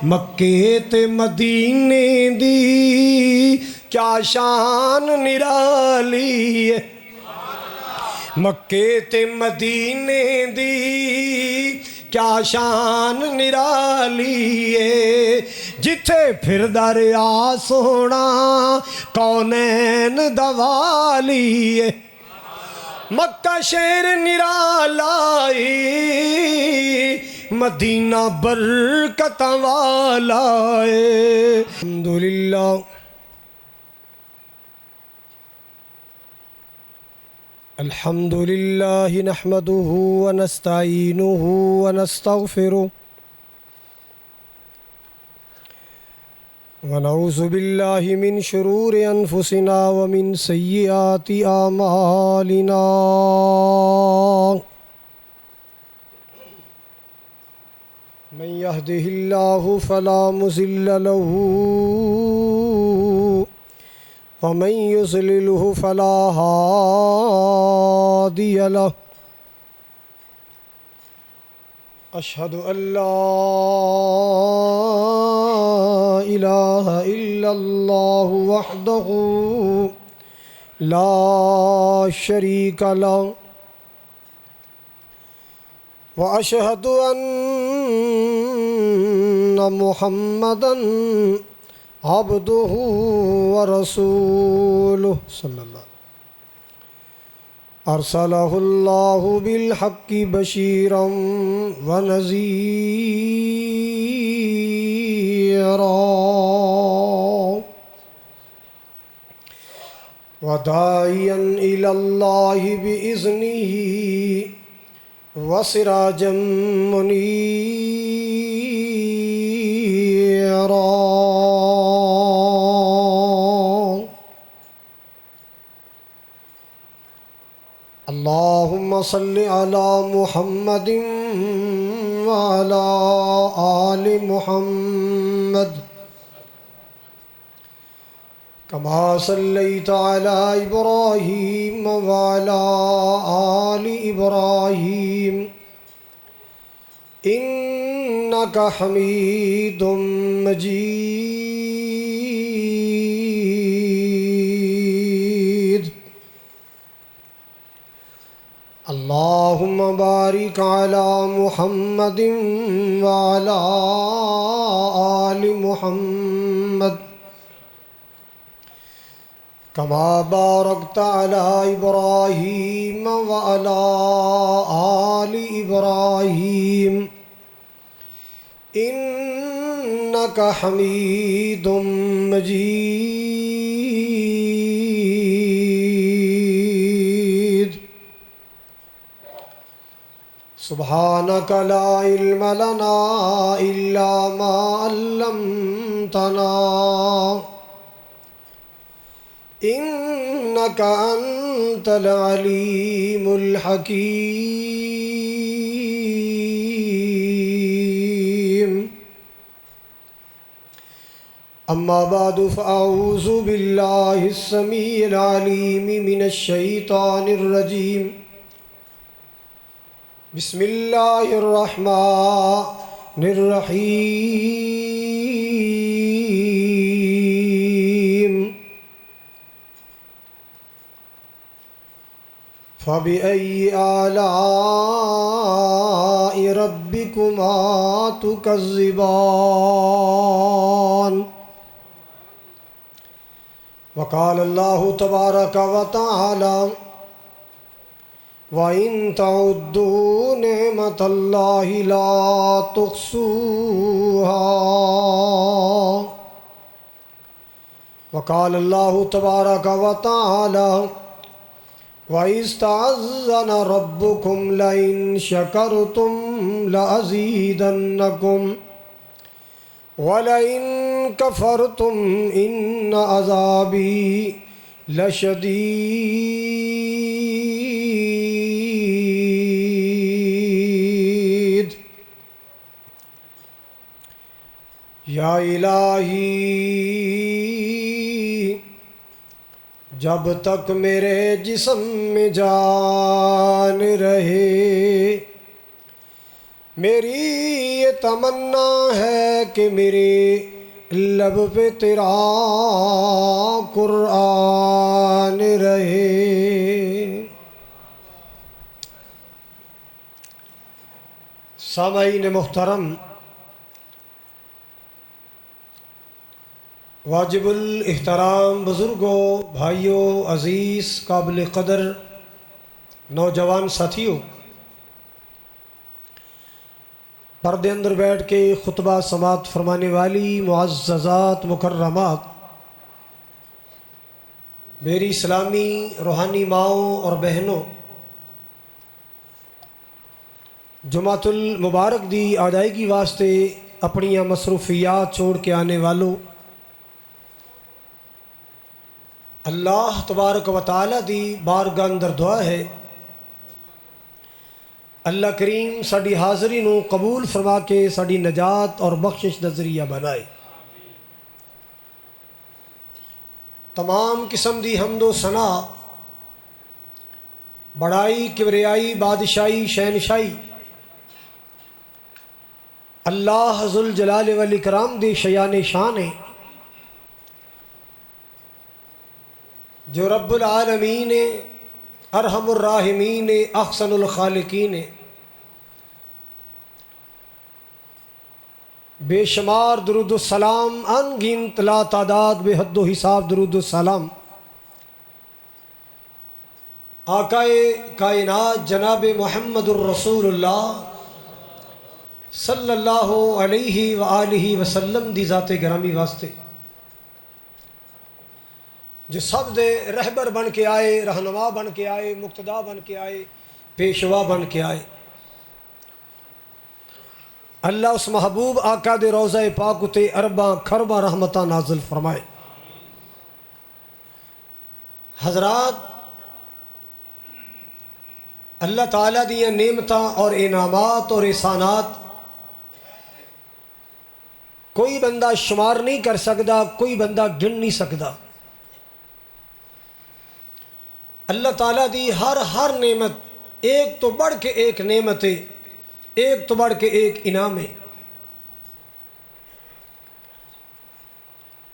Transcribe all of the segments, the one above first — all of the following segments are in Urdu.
مکے تے مدینے دی کیا شان نرالی ہے، مکے تے مدینے دی کیا شان نرالی ہے، جتھے پھر دریا سونا کونین دوالی ہے، مکہ شیر نرالائی مدینہ برکت والا ہے۔ الحمدللہ الحمدللہ نحمده ونستعینه ونستغفره ونعوذ باللہ من شرور انفسنا ومن سیئات اعمالنا، من يهده الله فلا مضل له ومن يضلله فلا هادي له، أشهد أن لا إله إلا الله وحده لا شريك له، وأشهد أن محمدًا عبده ورسوله صلی اللہ ارسلہ اللہ بالحق بشیرا ونذیرا وداعیا الی اللہ بإذنہ وسراجا منیرا۔ اللہم صل علی محمد وعلی آل محمد کما صلیت علی ابراہیم وعلی آل ابراہیم انک حمید مجید۔ اللہم بارک علی محمد وعلی آل محمد کما بارکت علی ابراہیم وعلی آل ابراہیم انک حمید مجید۔ سبحانک لا علم لنا الا ما علمتنا انک انت العلیم الحکیم۔ اما بعد فاعوذ باللہ السمیع العلیم من الشیطان الرجیم، بسم اللہ الرحمن الرحیم۔ فَبِأَيِّ آلَاءِ رَبِّكُمَا تُكَذِّبَانِ۔ وقال اللہ تبارک وتعالی وَإِن تَعُدُّوا نِعْمَةَ اللَّهِ لَا تُحْصُوهَا۔ وقال اللہ تبارک وتعالی وَإِذْ تَعَذَّنَ رَبُّكُمْ لَئِن شَكَرْتُمْ لَأَزِيدَنَّكُمْ وَلَئِن كَفَرْتُمْ إِنَّ عَذَابِي لَشَدِيدٌ۔ یا الہی جب تک میرے جسم میں جان رہے، میری یہ تمنا ہے کہ میرے لب پہ تیرا قرآن رہے۔ سامعین محترم، واجب الاحترام بزرگوں، بھائیوں، عزیز، قابل قدر نوجوان ساتھیوں، پردے اندر بیٹھ کے خطبہ سماعت فرمانے والی معززات مکرمات، میری اسلامی روحانی ماؤں اور بہنوں، جمعۃ المبارک دی ادائیگی واسطے اپنی مصروفیات چھوڑ کے آنے والوں، اللہ تبارک و تعالی دی بارگاہ اندر دعا ہے اللہ کریم ساڈی حاضری نو قبول فرما کے ساڈی نجات اور بخشش دا ذریعہ بنائے۔ تمام قسم دی حمد و ثنا، بڑائی، کبریائی، بادشاہی، شہنشاہی اللہ ذوالجلال والاکرام دی شیان شان ہے، جو رب العالمین ارحم الراحمین احسن الخالقین، بے شمار درود السلام، ان گنت لا تعداد بے حد و حساب درود السلام آقا کائنات جناب محمد الرسول اللہ صلی اللہ علیہ وآلہ وسلم دی ذات گرامی واسطے، جو سب دے رہبر بن کے آئے، رہنما بن کے آئے، مقتدا بن کے آئے، پیشوا بن کے آئے۔ اللہ اس محبوب آقا دے روضہ پاک تے ارباں کھرباں رحمتاں نازل فرمائے۔ حضرات، اللہ تعالیٰ دیاں نعمتاں اور انعامات اور احسانات کوئی بندہ شمار نہیں کر سکتا، کوئی بندہ گن نہیں سکتا۔ اللہ تعالیٰ دی ہر نعمت ایک تو بڑھ کے ایک نعمت ہے، ایک تو بڑھ کے ایک انعام ہے۔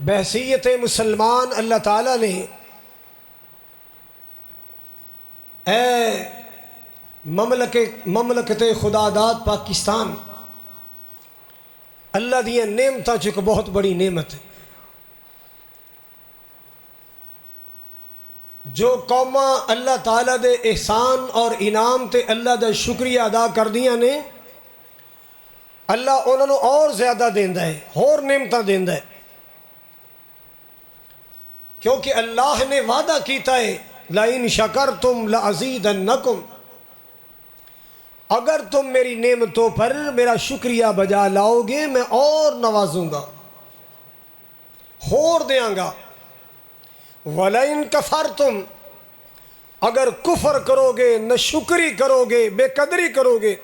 بحیثیت مسلمان اللہ تعالیٰ نے اے مملکت خدا داد پاکستان، اللہ دیا نعمتاں چک بہت بڑی نعمت ہے۔ جو قوماں اللہ تعالیٰ دے احسان اور انعام تے اللہ دا شکریہ ادا کر دیاں نے، اللہ انہوں نے اور زیادہ دیندہ ہے، اور نعمتاں دیندہ ہے، کیونکہ اللہ نے وعدہ کیتا ہے لَإِن شَكَرْتُمْ لَأَزِيدَنَّكُمْ، اگر تم میری نعمتوں پر میرا شکریہ بجا لاؤ گے میں اور نوازوں گا، اور دیاں گا۔ وَلَئِن كَفَرْتُمْ، اگر کفر کرو گے، ناشکری کرو گے، بے قدری کرو گے،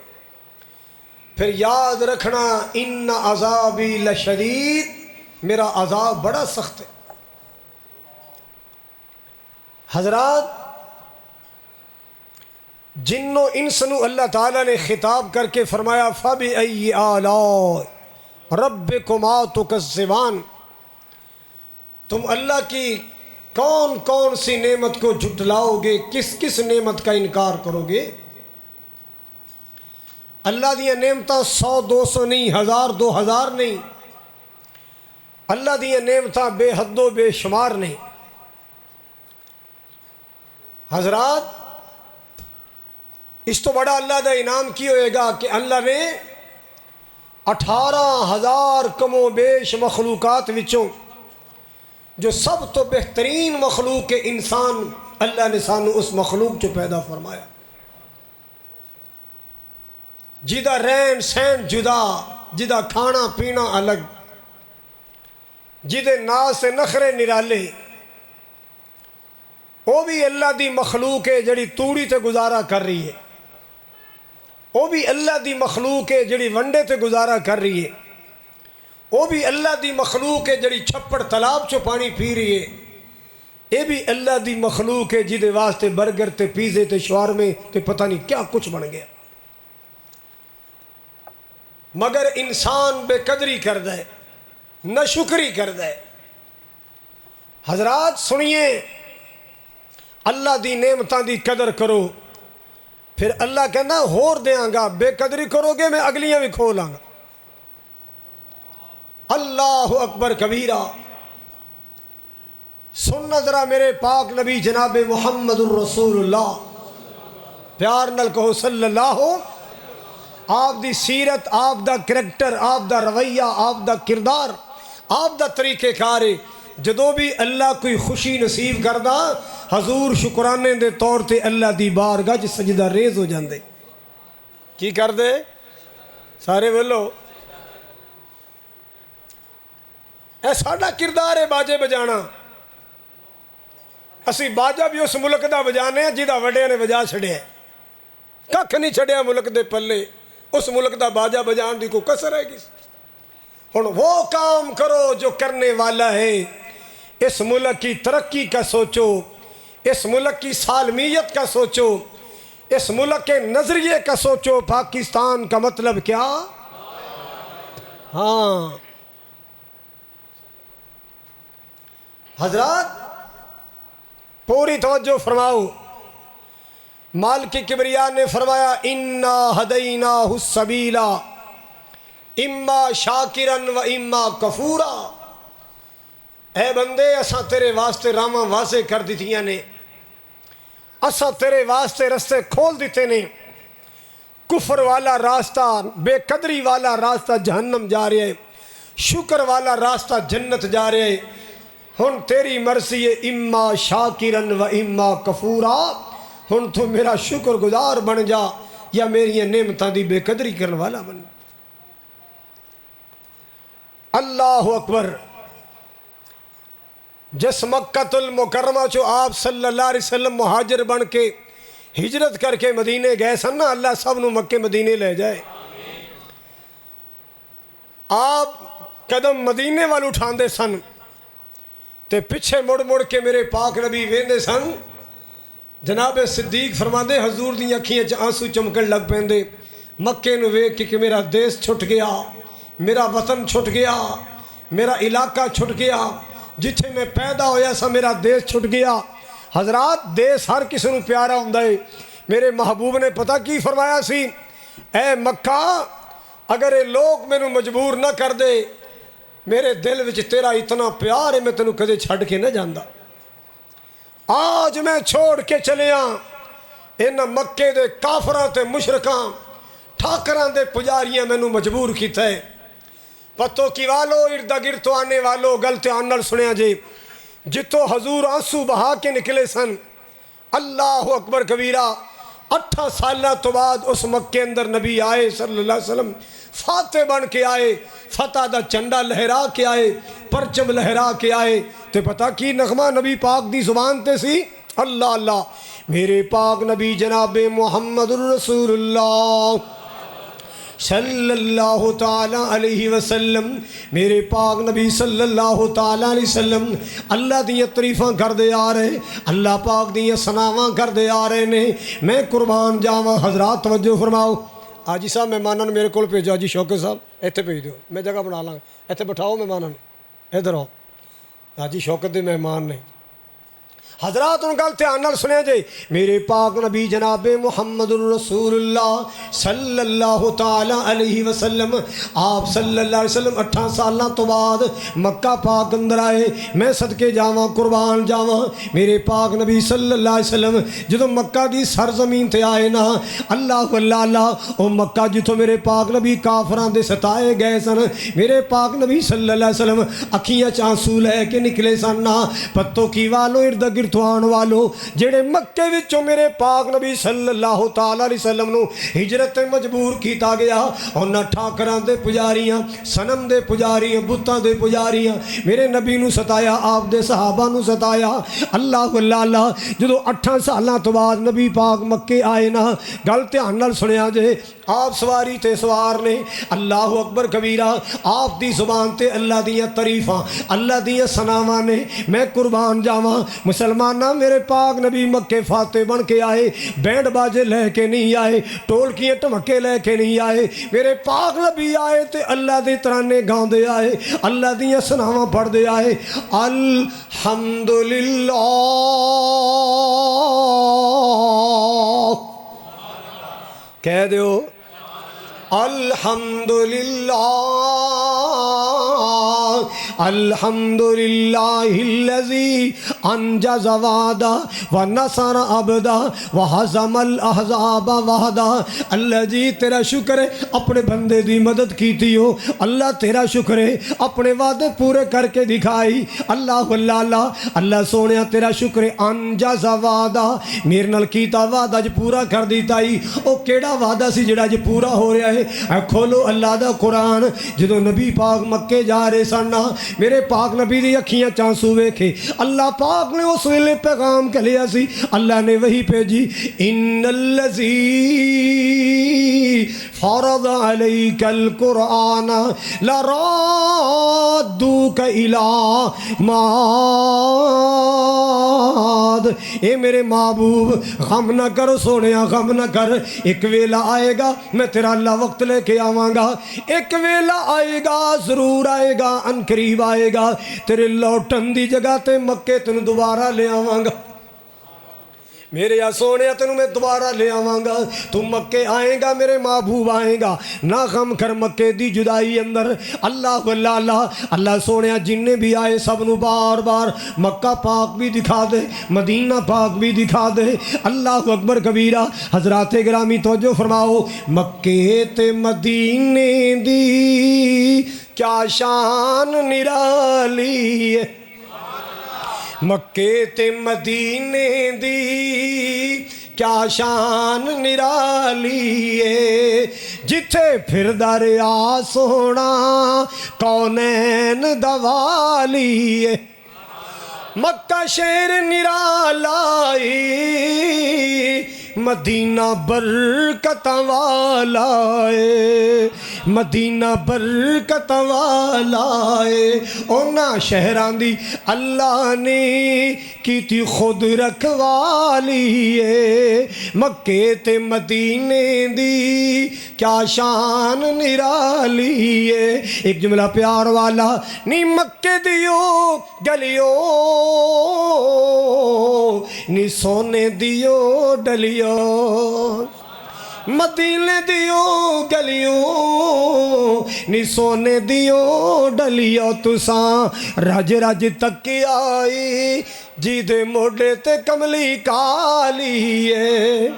پھر یاد رکھنا ان عذابی لشدید، میرا عذاب بڑا سخت ہے۔ حضرات، جنوں انسنو اللہ تعالیٰ نے خطاب کر کے فرمایا فَبِأَيِّ آلَاءِ رَبِّكُمَا تُكَذِّبَانِ، تم اللہ کی کون کون سی نعمت کو جھٹلاؤ گے، کس کس نعمت کا انکار کرو گے؟ اللہ دیا نعمتاں 100 200 نہیں، 1000 2000 نہیں، اللہ دیا نعمتاں بے حد و بے شمار نہیں۔ حضرات، اس تو بڑا اللہ دا انعام کی ہوئے گا کہ اللہ نے 18,000 کم و بیش مخلوقات وچوں جو سب تو بہترین مخلوق انسان، اللہ نے سانو اس مخلوق جو پیدا فرمایا، جدا رہن سہن جدا، جدا کھانا پینا الگ، جدے ناز سے نخرے نرالے، وہ بھی اللہ دی مخلوق ہے جڑی توڑی تے گزارا کر رہی ہے، وہ بھی اللہ دی مخلوق ہے جڑی ونڈے تے گزارا کر رہی ہے، وہ بھی اللہ دی مخلوق ہے جڑی چھپڑ تالاب چو پانی پی رہی ہے، یہ بھی اللہ دی مخلوق ہے جدے واسطے برگر تے پیزے تے شوارمے تے پتہ نہیں کیا کچھ بن گیا۔ مگر انسان بے قدری کرد ہے، نہ شکری کرد ہے۔ حضرات سنیے، اللہ دی نعمتاں دی قدر کرو، پھر اللہ کہنا ہور دیاں گا، بے قدری کرو گے میں اگلیاں بھی کھولاں گا۔ اللہ اکبر کبیرہ۔ سننا ذرا میرے پاک نبی جناب محمد الرسول اللہ، پیار نال کہو صلی اللہ۔ آپ دی سیرت، آپ دا کریکٹر، آپ دا رویہ، آپ دا کردار، آپ دا طریقہ کار، جدو بھی اللہ کوئی خوشی نصیب کردہ حضور شکرانے دے طور تے اللہ دی بارگاہ چ سجدہ ریز ہو جاندے۔ کی کر دے؟ سارے بولو۔ اے ساڈا کردار ہے باجے بجانا۔ اسی باجا بھی اس ملک دا بجانے ہیں جہاں وڈیاں نے بجا چھڑیا ہے، ککھ نہیں چھڑیا ملک دے پلے، اس ملک دا باجا بجان دی کوئی کسر ہے گی؟ ہن وہ کام کرو جو کرنے والا ہے، اس ملک کی ترقی کا سوچو، اس ملک کی سالمیت کا سوچو، اس ملک کے نظریے کا سوچو۔ پاکستان کا مطلب کیا؟ ہاں حضرات پوری توجہ فرماؤ۔ مالک کبریا نے فرمایا انا ہدیناہ السبیل اما شاکرا و اما کفورا۔ اے بندے اساں تیرے واسطے راواں واضح کر دیتیاں نے، اساں تیرے واسطے رستے کھول دیتے نے۔ کفر والا راستہ، بے قدری والا راستہ جہنم جا رہے ہے، شکر والا راستہ جنت جا رہے ہے۔ ہن تیری مرضی ہے اما شاکرن و اما کفورا، ہن تو میرا شکر گزار بن جا یا میری نعمتاں دی بے قدری کرنے والا بن۔ اللہ اکبر۔ جس مکہ المکرمہ چو آپ صلی اللہ علیہ وسلم مہاجر بن کے ہجرت کر کے مدینے گئے سن نا، اللہ سب نو مکے مدینے لے جائے۔ آپ قدم مدینے والے اٹھان دے سن تے پچھے مڑ مڑ کے میرے پاک نبی ویندے سن۔ جناب صدیق فرماندے حضور دی اکھیاں چ آنسو چمکن لگ پیندے، مکے نو ویکھ کے کہ میرا دیس چھٹ گیا، میرا وطن چھٹ گیا، میرا علاقہ چھٹ گیا، جتھے میں پیدا ہویا سا میرا دیس چھٹ گیا۔ حضرات دیس ہر کسی نو پیارا ہوندا ہے۔ میرے محبوب نے پتہ کی فرمایا سی، اے مکہ اگر یہ لوگ مینوں مجبور نہ کر دے، میرے دل وچ تیرا اتنا پیار ہے میں تینوں کدے چھڈ کے نہ جاندا۔ آج میں چھوڑ کے چلیاں ان مکے دے کافراں تے مشرکاں ٹھاکراں دے پجاریاں مینوں مجبور کیتا ہے۔ پتو کی والو ارد گرد تو آنے والو گل دھیان نال سنیا جی، جتوں حضور آنسو بہا کے نکلے سن، اللہ اکبر کبیرہ، 8 سالہ تو بعد اس مکے اندر نبی آئے صلی اللہ علیہ وسلم، فاتح بن کے آئے، فتح دا چنڈا لہرا کے آئے، پرچم لہرا کے آئے۔ تے پتہ کی نغمہ نبی پاک دی زبان تے سی، اللہ اللہ میرے پاک نبی جناب محمد الرسول اللہ صلی اللہ تعالیٰ علیہ وسلم، میرے پاک نبی صلی اللہ تعالیٰ علیہ وسلم اللہ دیاں تعریفاں کر دے آ رہے، اللہ پاک دیاں ثناواں کر دے آ رہے نے۔ میں قربان جاواں۔ حضرات توجہ فرماؤ۔ آجی صاحب مہمانوں نے میرے کو بھیجو، آجی شوکت صاحب ایتھے بھیج دیو، میں جگہ بنا لاں، ایتھے بٹھاؤ مہمانوں نے، ادھر آؤ، آجی شوکت دے مہمان نے۔ حضرات ان گل دھیان نال سنیا جی، میرے پاک نبی جناب محمد الرسول اللہ صلی اللہ تعالیٰ علیہ وسلم، آپ صلی اللہ علیہ وسلم 8 سالاں تو بعد مکہ پاک اندر آئے۔ میں صدقے جاواں، قربان جاواں، میرے پاک نبی صلی اللہ علیہ وسلم جدو مکہ دی سرزمین تے آئے نا، اللہ اللہ اللہ، او مکہ جتوں میرے پاک نبی کافراں دے ستائے گئے سن، میرے پاک نبی صلی اللہ علیہ وسلم اکھیاں چ آنسو لے کے نکلے سن نا۔ پتو کی والو ارد گرد توان والو جڑے مکے وچوں میرے پاک نبی صلی اللہ تعالیٰ علیہ وسلم نو ہجرت مجبور کیتا گیا، انہاں ٹھاکراں دے پجاریاں، صنم دے پجاریاں، بتاں دے پجاریاں میرے نبی نو ستایا، آپ دے صحابہ نو ستایا۔ اللہ اللہ اللہ، جدو 8 سالاں تو بعد نبی پاک مکے آئے نا، گل دھیان نال سنیا جے، آپ سواری تے سوار نے، اللہ اکبر کبیرہ، آپ دی زبان تے اللہ دیاں تعریفاں، اللہ دیاں ثناواں نے۔ میں قربان جاواں، مسلمان مسلمانہ میرے پاک نبی مکے فاتح بن کے آئے، بینڈ باجے لے کے نہیں آئے، ٹولکیاں ٹمکے لے کے نہیں آئے، میرے پاک نبی آئے تے اللہ دے ترانے گاؤں دے آئے، اللہ دیاں سناواں پڑھ دے آئے۔ الحمدللہ کہہ دیو الحمدللہ الحمدللہ الذی انجز وعدہ ونصر عبدہ وہزم الاحزاب وحدہ۔ اللہ جی تیرا شکر ہے اپنے بندے دی مدد کیتی ہو، اللہ تیرا شکر ہے اپنے وعدے پورے کر کے دکھائی۔ اللہ اللہ اللہ اللہ سونیا تیرا شکر ہے انجز وعدہ، میرے نال کیتا وعدہ جو پورا کر دیتا ہی۔ او کیڑا وعدہ سی جڑا جو پورا ہو رہا ہے؟ اے کھولو اللہ دا قرآن، جدو نبی پاک مکے جا رہے سننا میرے پاک نبی دی اکھیاں چانسو ویکھے، اللہ پاک نے اس ویلے پیغام کلیا سی، اللہ نے وہی بھیجی ان الذی فرض علیک القرآن لرادوک الی معاد۔ اے میرے محبوب غم نہ کر سونیا، غم نہ کر، ایک ویلہ آئے گا میں تیرا اللہ وقت لے کے آواں گا، ایک ویلہ آئے گا ضرور آئے گا، ان قریب آئے گا، تیرے لوٹن دی جگہ تے مکے تینوں دوبارہ لے آواں گا، میرے یا سونے تینوں میں دوبارہ لے آواں گا، تم مکے آئیں گا، میرے محبوب آئیں گا، نہ غم کر مکے دی جدائی اندر۔ اللہ اللہ اللہ اللہ سونے جننے بھی آئے سب نو بار بار مکہ پاک بھی دکھا دے، مدینہ پاک بھی دکھا دے۔ اللہ اکبر کبیرہ۔ حضرات گرامی توجہ فرماؤ، مکے تے مدینے دی کیا شان نرالی ہے، مکے تے مدینے دی کیا شان نرالی ہے، جتھے پھر دریا سونا کونین دوالی ہے، مکہ شیر نرالائی مدینہ برکت والا ہے، مدینہ برکت والا ہے، اونا شہران دی اللہ نے کیتی خود رکھوالی ہے، مکے تے مدینے دی کیا شان نرالی ہے۔ ایک جملہ پیار والا، نی مکے دیو گلیو نی سونے دیو ڈلیو، مدینے دیو گلیو نی سونے دیو ڈلیو، تساں رج رج تک آئی جی دے موڈے تے کملی کالی ہے۔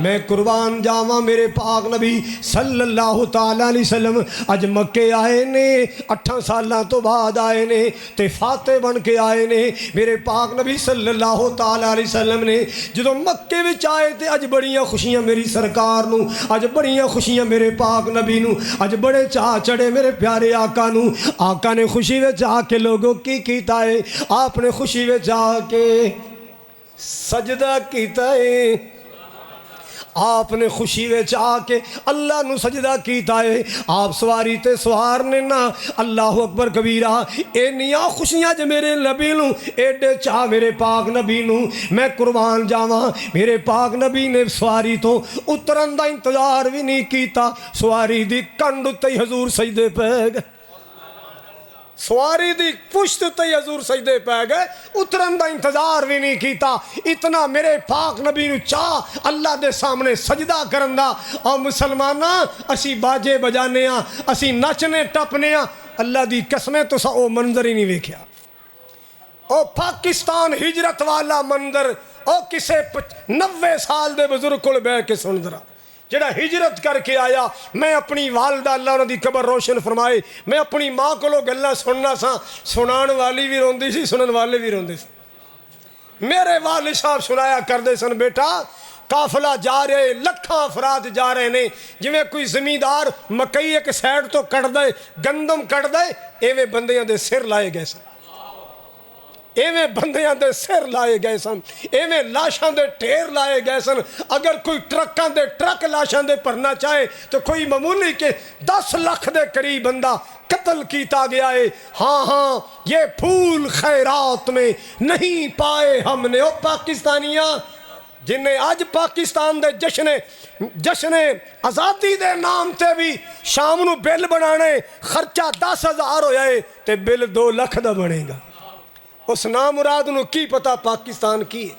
میں قربان جاواں میرے پاک نبی صلی اللہ تعالیٰ علیہ وسلم اج مکے آئے نے، 8 سالاں تو بعد آئے نے تے فاتح بن کے آئے نے۔ میرے پاک نبی صلی اللہ تعالیٰ علیہ وسلم نے جدو مکے وچ آئے تے اج بڑیاں خوشیاں میری سرکار نو، اج بڑیاں خوشیاں میرے پاک نبی نو، اج بڑے چاہ چڑے میرے پیارے آقا نو۔ آقا نے خوشی وچ آ کے لوگوں کی کیتا ہے، آپ نے خوشی وچ آ کے سجدہ کیتا ہے، آپ نے خوشی وچ آ کے اللہ نو سجدہ کیتا ہے، آپ سواری تے سوار نے نا۔ اللہ اکبر کبیرہ۔ اینیاں خوشیاں جو میرے نبی نو، ایڈے چاہ میرے پاک نبی نو، میں قربان جاواں میرے پاک نبی نے سواری تو اترن دا انتظار بھی نہیں کیتا، سواری دی کنڈ تے حضور سجدے پہ گئے، سواری دی پشت تے حضور سجدے پہ گئے، اترن دا انتظار بھی نہیں کیتا۔ اتنا میرے پاک نبی نو چاہ اللہ دے سامنے سجدہ کرن دا۔ اور مسلمانہ اسی باجے بجانے ہاں، اسی نچنے ٹپنے ہاں، اللہ دی قسمیں تو سا او منظر ہی نہیں ویکھیا، او پاکستان ہجرت والا منظر، او کسے 90 سال دے بزرگ کول بیٹھ کے سن ذرا، جڑا ہجرت کر کے آیا۔ میں اپنی والدہ اللہ انہاں دی قبر روشن فرمائے، میں اپنی ماں کو گلاں سننا سا، سنان والی بھی روندی سی، سنن والے بھی روندے سی۔ میرے والد صاحب سنایا کردے سن، بیٹا قافلہ جا رہے، لکھاں افراد جا رہے نے، جویں کوئی زمیندار مکئی ایک سائڈ تو کٹ دے، گندم کٹ دے، ایویں بندیاں دے سر لائے گئے سن، ایویں بندیاں دے سر لائے گئے سن، ایویں لاشاں دے ٹھیر لائے گئے سن۔ اگر کوئی ٹرکاں دے ٹرک لاشاں دے پرنا چاہے تو کوئی معمولی کے 10 لاکھ دے قریب بندہ قتل کیتا گیا ہے۔ ہاں ہاں یہ پھول خیرات میں نہیں پائے ہم نے۔ او پاکستانیاں جنہیں آج پاکستان دے جشن آزادی دے نام تے بھی شام نو بل بنانے خرچہ 10,000 ہو جائے تے بل 2 لاکھ دا بنے گا۔ اس نام مراد نو کی پتا پاکستان کی ہے؟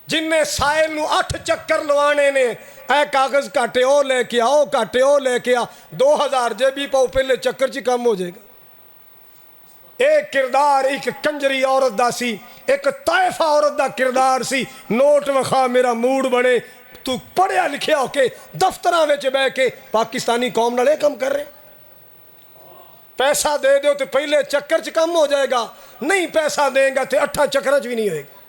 جن نے سائل نو 8 چکر لوانے نے، اے کاغذ کاٹے او لے کے آؤ، کاٹے او لے کے آ، 2000 جیبی پاؤ پہلے چکر چی کم ہو جائے گا۔ ایک کردار ایک کنجری عورت دا سی، ایک طائفہ عورت دا کردار سی، نوٹ وخا میرا موڈ بنے۔ تو پڑھیا لکھیا ہو کے دفترہ وچ بے کے پاکستانی قوم نالے کم کر رہے، پیسہ دے دو تو پہلے چکر چ کم ہو جائے گا، نہیں پیسہ دیں گا تو 8 چکر چ بھی نہیں ہوئے گا۔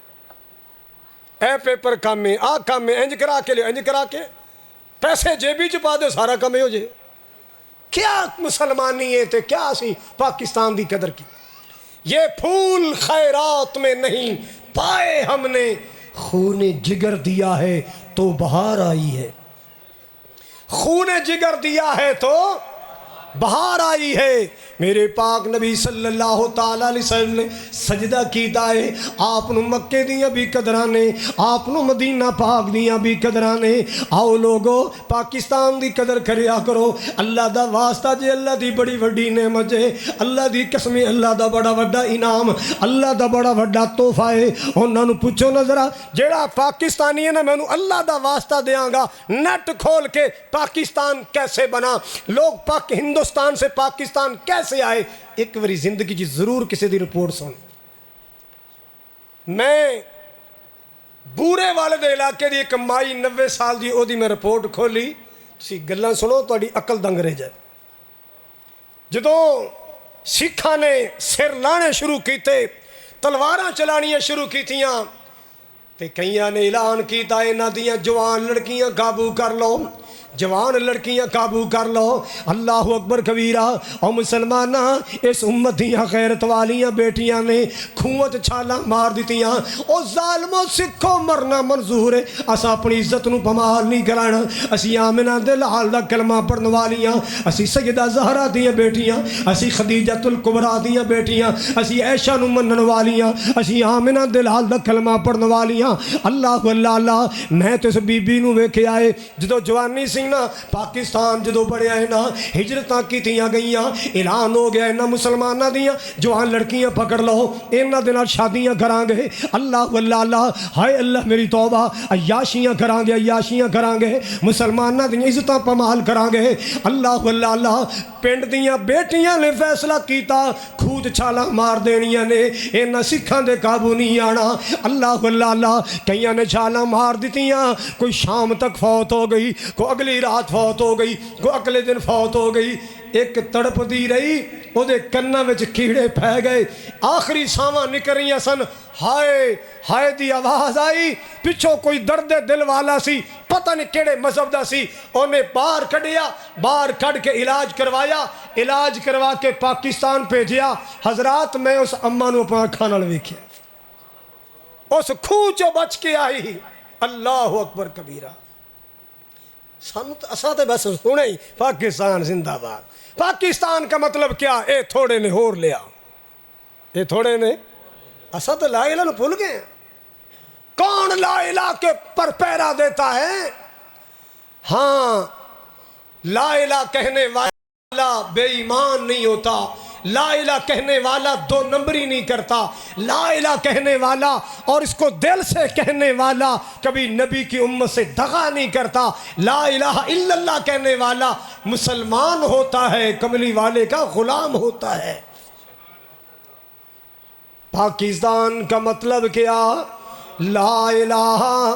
اے پیپر کام میں آ کام میں انج کرا کے لے، انج کرا کے پیسے جیبی چ پا دو، سارا کم ہو جائے۔ کیا مسلمانی ہے تے کیا سی پاکستان دی قدر کی؟ یہ پھول خیرات میں نہیں پائے ہم نے، خون جگر دیا ہے تو بہار آئی ہے، خون جگر دیا ہے تو بہار آئی ہے۔ میرے پاک نبی صلی اللہ تعالیٰ علیہ وسلم نے سجدہ کیتا ہے، آپ نو مکے دیاں بھی قدرانے، آپ نو مدینہ پاک دیاں بھی قدرانے۔ آؤ لوگو پاکستان دی قدر کریا کرو، اللہ دا واسطہ جے، اللہ دی بڑی وڈی نعمت جے، اللہ دی قسم، اللہ دا بڑا وڈا انعام، اللہ دا بڑا وڈا تحفہ ہے۔ انہاں نو پوچھو نظرہ جیڑا پاکستانی ہے نا، میں نو اللہ دا واسطہ دیاں گا نیٹ کھول کے پاکستان کیسے بنا، لوگ ہندوستان سے پاکستان کیسے آئے، ایک وری زندگی جی ضرور کسی دی رپورٹ سن۔ میں بورے والے دے علاقے دی ایک مائی 90 سال دی او دی میں رپورٹ کھولی، تسی گلاں سنو تہاڈی عقل دنگ رہ جائے۔ جدوں سکھاں نے سر لانے شروع کیتے، تلواراں چلانیاں شروع کیتیاں تے کئیاں نے اعلان کیتا انہاں دیاں جوان لڑکیاں قابو کر لو، جوان لڑکیاں قابو کر لو۔ اللہ اکبر کبیرہ۔ او مسلمانہ اس امت دیاں غیرت والیاں بیٹیاں نے کھوت چھالا مار دیتیاں۔ او ظالموں سکھو مرنا منظور ہے، اسا اپنی عزت نو پمال نہیں کرانا۔ اسی آمنہ دے لال دا کلمہ پڑھن والیاں، اسی سیدہ زہرا دیاں بیٹیاں، اسی خدیجۃ الکبریٰ دیاں بیٹیاں، اسی عائشہ نو منن والیاں، اسی آمنہ دے لال دا کلمہ پڑھن والیاں۔ اللہ اللہ اللہ، میں تو اس بی بی نو ویکھے آئے جدو جوانی سی نا، پاکستان جدو بڑے آئے نا، ہجرتاں کیتیاں گئیاں، اعلان ہو گیا نا مسلمانہ دیاں جوان لڑکیاں پکڑ لو، انہاں دے نال شادیاں کران گے۔ اللہ اللہ اللہ، ہائے اللہ میری توبہ، عیاشیاں کران گے، عیاشیاں کران گے، مسلمانہ دیاں عزتاں پمال کران گے۔ اللہ اللہ اللہ، پنڈ دیاں بیٹیاں نے فیصلہ کیتا کھود چھالا مار دینیاں نے، انہاں سکھاں دے قابو نہیں آنا۔ اللہ اللہ اللہ، کئیاں نے چھالا مار دیتیاں، کوئی شام تک فوت ہو گئی، کوئی اگلی رات فوت ہو گئی، کوئی اگلے دن فوت ہو گئی۔ ایک تڑپ دی رہی، او دے کنہ وچ کیڑے پھے گئے، آخری ساواں نکریاں سن، ہائے ہائے دی آواز آئی، پچھو کوئی درد دل والا سی، پتہ نہیں کیڑے مذہب دا سی، انہیں باہر کھڑیا، باہر کھڑ کے علاج کروایا، علاج کروا کے پاکستان بھیجیا۔ حضرات میں اس اماں نو اپنا کھانا ویکھیا، اس کھوہ چو بچ کے آئی۔ اللہ اکبر کبیرہ۔ اساں تے بس سنے ہی پاکستان زندہ باد۔ پاکستان کا مطلب کیا؟ اے تھوڑے نے ہور لیا، اے تھوڑے نے، اساں تو لا الہ نو بھول گئے ہیں۔ کون لا الہ کے پر پیرا دیتا ہے؟ ہاں، لا الہ کہنے والا بے ایمان نہیں ہوتا، لا الہ کہنے والا 2 نمبری نہیں کرتا، لا الہ کہنے والا اور اس کو دل سے کہنے والا کبھی نبی کی امت سے دغا نہیں کرتا۔ لا الہ الا اللہ کہنے والا مسلمان ہوتا ہے، کملی والے کا غلام ہوتا ہے۔ پاکستان کا مطلب کیا؟ لا الہ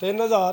3000।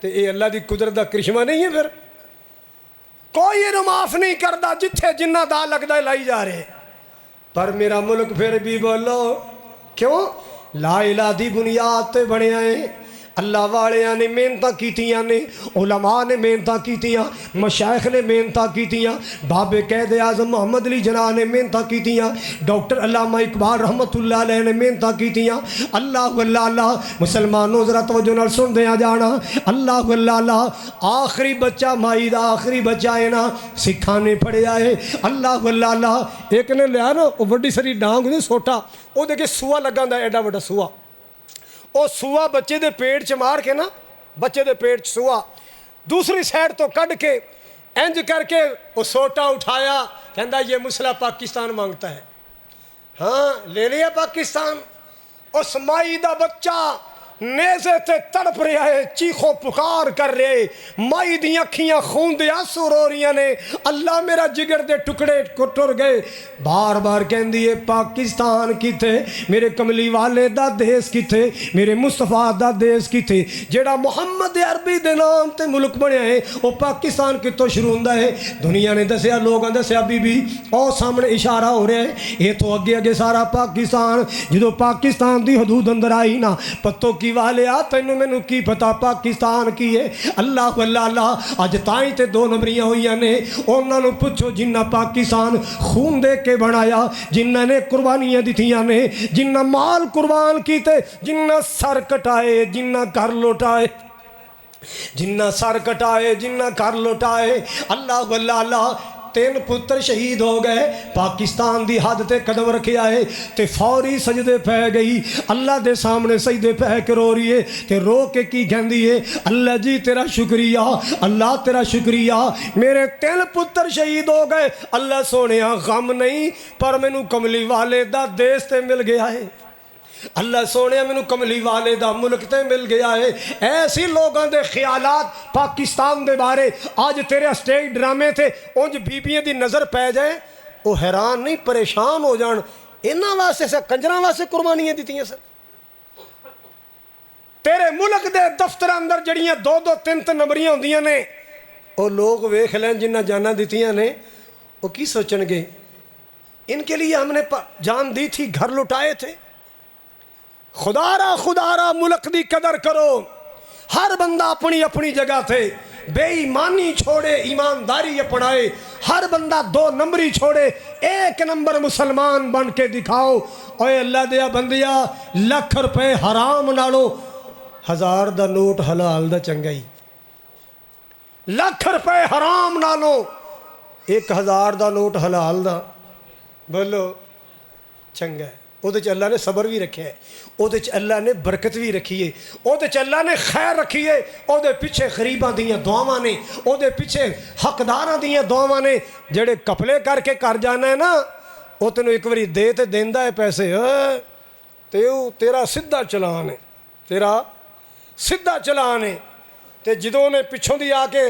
تو یہ اللہ دی قدرت دا کرشمہ نہیں ہے؟ پھر کوئی یہ معاف نہیں کرتا، جتھے جنہ دا لگتا ہے لائی جا رہے۔ پر میرا ملک پھر بھی بولو کیوں؟ لا الہ دی بنیاد تے بنے آئے، اللہ والیاں نے محنتاں کیتیاں نے، علماء نے محنتاں کیتیاں، مشائخ نے محنتاں کیتیاں، بابے قائد اعظم محمد علی جناح نے محنتاں کیتیاں، ڈاکٹر علامہ اقبال رحمت اللہ علیہ نے محنتاں کیتیاں۔ اللہ اللہ اللہ، مسلمانوں ذرا توجہ نال سن دیا جانا، اللہ اللہ اللہ، آخری بچہ مائی دا آخری بچہ ہے نا، سکھاں نے پڑھیا ہے۔ اللہ اللہ اللہ، ایک نے لیا نا وہ بڑی ساری ڈانگ نہیں سوٹا، وہ دیکھے سوا لگا دا ایڈا بڑا سوا، وہ سوا بچے دے پیٹ چ مار کے نا، بچے دے پیٹ چ سوا دوسری سائڈ تو کڈ کے انج کر کے وہ سوٹا اٹھایا، کہندا یہ مسئلہ پاکستان مانگتا ہے۔ ہاں لے لیا پاکستان۔ اس مائی دا بچہ نیزے تے تڑپ رہا ہے، چیخوں پکار کر رہے، مائی دی اکھیاں خون دے آنسو رو رہی نے، اللہ میرا جگر دے ٹکڑے ٹر گئے۔ بار بار کہندی ہے پاکستان کیتے، میرے کملی والے دا دیس کیتے، میرے مصطفیٰ دا دیس کیتے، جیڑا محمد عربی دے نام تے ملک بنیا ہے وہ پاکستان کتوں شروع ہوندا ہے؟ دنیا نے دسیا، لوگاں دسیا، بی بی او سامنے اشارہ ہو رہا ہے، یہ تو اگے اگے سارا پاکستان، جدو پاکستان دی حدود اندر آئی نا، پتوں کی والے آ تینوں مینوں کی پتا پاکستان کی ہے؟ اللہ اللہ اللہ، اج تائیں تے دو نمبریاں ہوئیاں نے، انہاں نوں پوچھو جنہ پاکستان خون دے کے بنایا، جنہ نے قربانیاں دتیاں نے، جنہ مال قربان کیتے، جنہ سر کٹائے، جنہ گھر لوٹائے، جنہ سر کٹائے، جنہ گھر لوٹائے۔ اللہ اللہ اللہ، 3 پتر شہید ہو گئے، پاکستان دی حد تے قدم رکھے آئے تے فوری سجدے پہ گئی، اللہ دے سامنے سجدے پہ کے رو رہی ہے تے رو کے کی کہندی ہے، اللہ جی تیرا شکریہ، اللہ تیرا شکریہ، میرے 3 پتر شہید ہو گئے، اللہ سونیا غم نہیں، پر مینوں کملی والے دا دیس تے مل گیا ہے، اللہ سونے مینوں کملی والے دا ملک تے مل گیا ہے۔ ایسی لوگاں دے خیالات پاکستان دے بارے آج تیرے سٹیج ڈرامے تھے، اونج بیبیاں دی نظر پہ جائیں وہ حیران نہیں پریشان ہو جان، انہاں واسطے سے کنجراں واسطے قربانیاں دیتیاں سر۔ تیرے ملک دے دفتر اندر جڑیاں 2-2 3 نمبریاں ہوندیاں نے، وہ لوگ ویکھ لیں جنہ جاناں دیتیاں نے، وہ کی سوچن گے؟ ان کے لیے ہم نے جان دی تھی، گھر لٹائے تھے۔ خدا را ملک دی قدر کرو، ہر بندہ اپنی اپنی جگہ تھے، بے ایمانی چھوڑے ایمانداری اپنائے، ہر بندہ 2 نمبری چھوڑے، 1 نمبر مسلمان بن کے دکھاؤ۔ اوے اللہ دیا بندیا، ₹1,00,000 حرام نالو 1000 دا نوٹ حلال دا چنگائی، ₹1,00,000 حرام نالو 1000 دا نوٹ حلال دا بولو چنگا ہے۔ وہ اللہ نے صبر بھی رکھے ہے، وہ اللہ نے برکت بھی رکھی ہے، وہ اللہ نے خیر رکھی ہے، وہ پیچھے غریباں دیاں دعاواں نے، وہ پیچھے حقداراں دیاں دعاواں نے۔ جڑے کپلے کر کے کر جانا ہے نا، وہ تینوں ایک باری دے تے دیندا ہے پیسے، تیرا سیدھا چلان ہے، تیرا سیدھا چلان ہے۔ تے جدوں نے پچھوں دی آ کے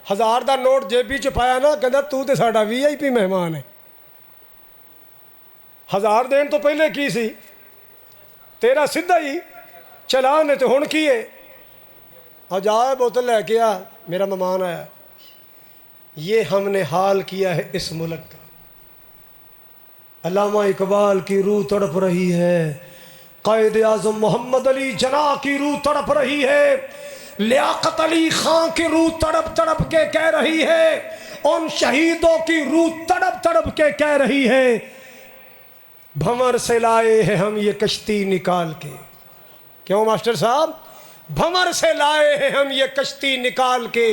1000 دا نوٹ جیبی چ پایا نا، کہندا تو تے ساڈا VIP مہمان ہے۔ 1000 دین تو پہلے کی سی، تیرا سیدھا ہی چلان ہے، تو ہن کی ہے؟ عجائب بوتل لے کے آ، میرا مہمان آیا۔ یہ ہم نے حال کیا ہے اس ملک کا۔ علامہ اقبال کی روح تڑپ رہی ہے، قائد اعظم محمد علی جناح کی روح تڑپ رہی ہے، لیاقت علی خان کی روح تڑپ تڑپ کے کہہ رہی ہے، ان شہیدوں کی روح تڑپ تڑپ کے کہہ رہی ہے، بھنور سے لائے ہیں ہم یہ کشتی نکال کے۔ کیوں ماسٹر صاحب؟ بھنور سے لائے ہیں ہم یہ کشتی نکال کے،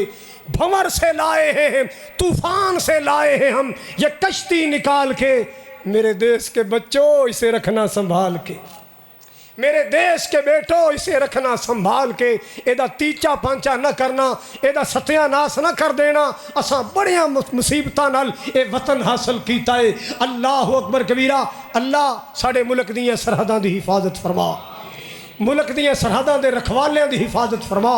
بھنور سے لائے ہیں، طوفان سے لائے ہیں ہم یہ کشتی نکال کے، میرے دیس کے بچوں اسے رکھنا سنبھال کے، میرے دیس کے بیٹو اسے رکھنا سنبھال کے، ایدہ تیچا پانچا نہ کرنا، ایدہ ستیہ ناس نہ کر دینا، اساں بڑیاں مصیبتاں نال اے وطن حاصل کیتا ہے۔ اللہ اکبر کبیرہ۔ اللہ ساڑے ملک دیاں سرحداں دی حفاظت فرما، ملک دیاں سرحداں دے رکھوالیاں دی حفاظت فرما۔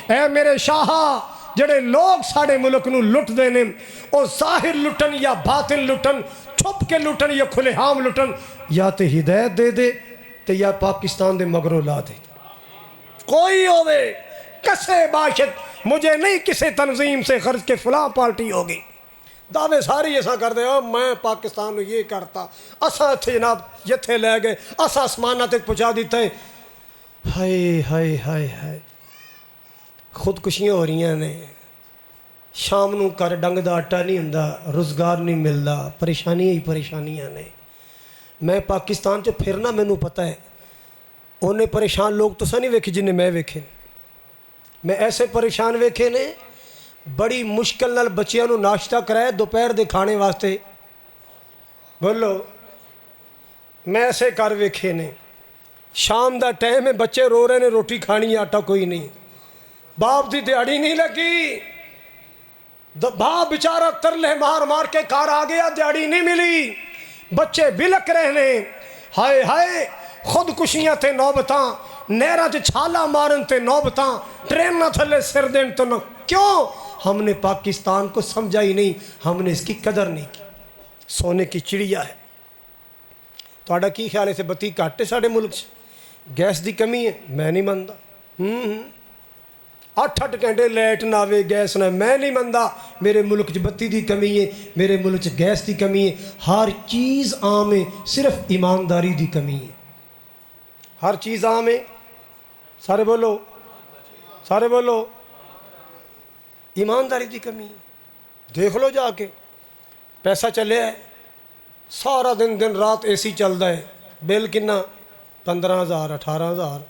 اے میرے شاہا، جڑے لوگ ساڑے ملک نو لٹ دینے، او ظاہر لٹن یا باطن لٹن، چھپ کے لٹن یا کھلے عام لٹن، یا تے ہدایت دے دے تے یا پاکستان دے مگروں لا دے، کوئی ہوئے کسے باشد مجھے نہیں کسی تنظیم سے خرچ کے فلاں پارٹی ہوگی. دعوے ساری ایسا کر دے میں پاکستان میں یہ کرتا اساں اتھے جناب جتھے لے گئے اساں آسمانہ تک پہنچا دیتا ہے. ہائے ہائے ہائے ہائے خودکشیاں ہو رہی ہیں نے. شام نو کر ڈنگ دا آٹا نہیں ہوندا, روزگار نہیں ملدا, پریشانیاں ہی پریشانیاں نے. میں پاکستان چ پھرنا مینوں پتہ ہے انہیں پریشان لوگ تو نہیں ویکھے جنہیں میں ویکھے. میں ایسے پریشان ویکھے نے بڑی مشکل نال بچیاں نو ناشتہ کرائے دوپہر دے کھانے واسطے. بولو میں ایسے کر ویکھے نے. شام دا ٹائم ہے بچے رو رہے نے روٹی کھانی آٹا کوئی نہیں. باپ دی دیہڑی نہیں لگی, باپ بیچارہ ترلے مار مار کے کار آ گیا, دیہڑی نہیں ملی, بچے بلک رہنے. ہائے ہائے خودکشیاں تے نوبتاں, نہراں چ چھالا مارن تے نوبتاں, ٹریناں تھلے سر دین تو نہ. کیوں؟ ہم نے پاکستان کو سمجھا ہی نہیں, ہم نے اس کی قدر نہیں کی. سونے کی چڑیا ہے. تہاڈا کی خیال ہے سے بتی گھٹ ہے ساڈے ملک سے؟ گیس دی کمی ہے؟ میں نہیں مندا. 8 گھنٹے لائٹ نہ آوے گیس نہ, میں نہیں مندا. میرے ملک چ بتی دی کمی ہے, میرے ملک چ گیس دی کمی ہے. ہر چیز عام ہے, صرف ایمانداری دی کمی ہے. ہر چیز عام ہے, سارے بولو سارے بولو, ایمانداری دی کمی. دیکھ لو جا کے پیسہ چلے ہے سارا دن دن رات اے سی چلتا ہے, بل کنا 15,000 18,000.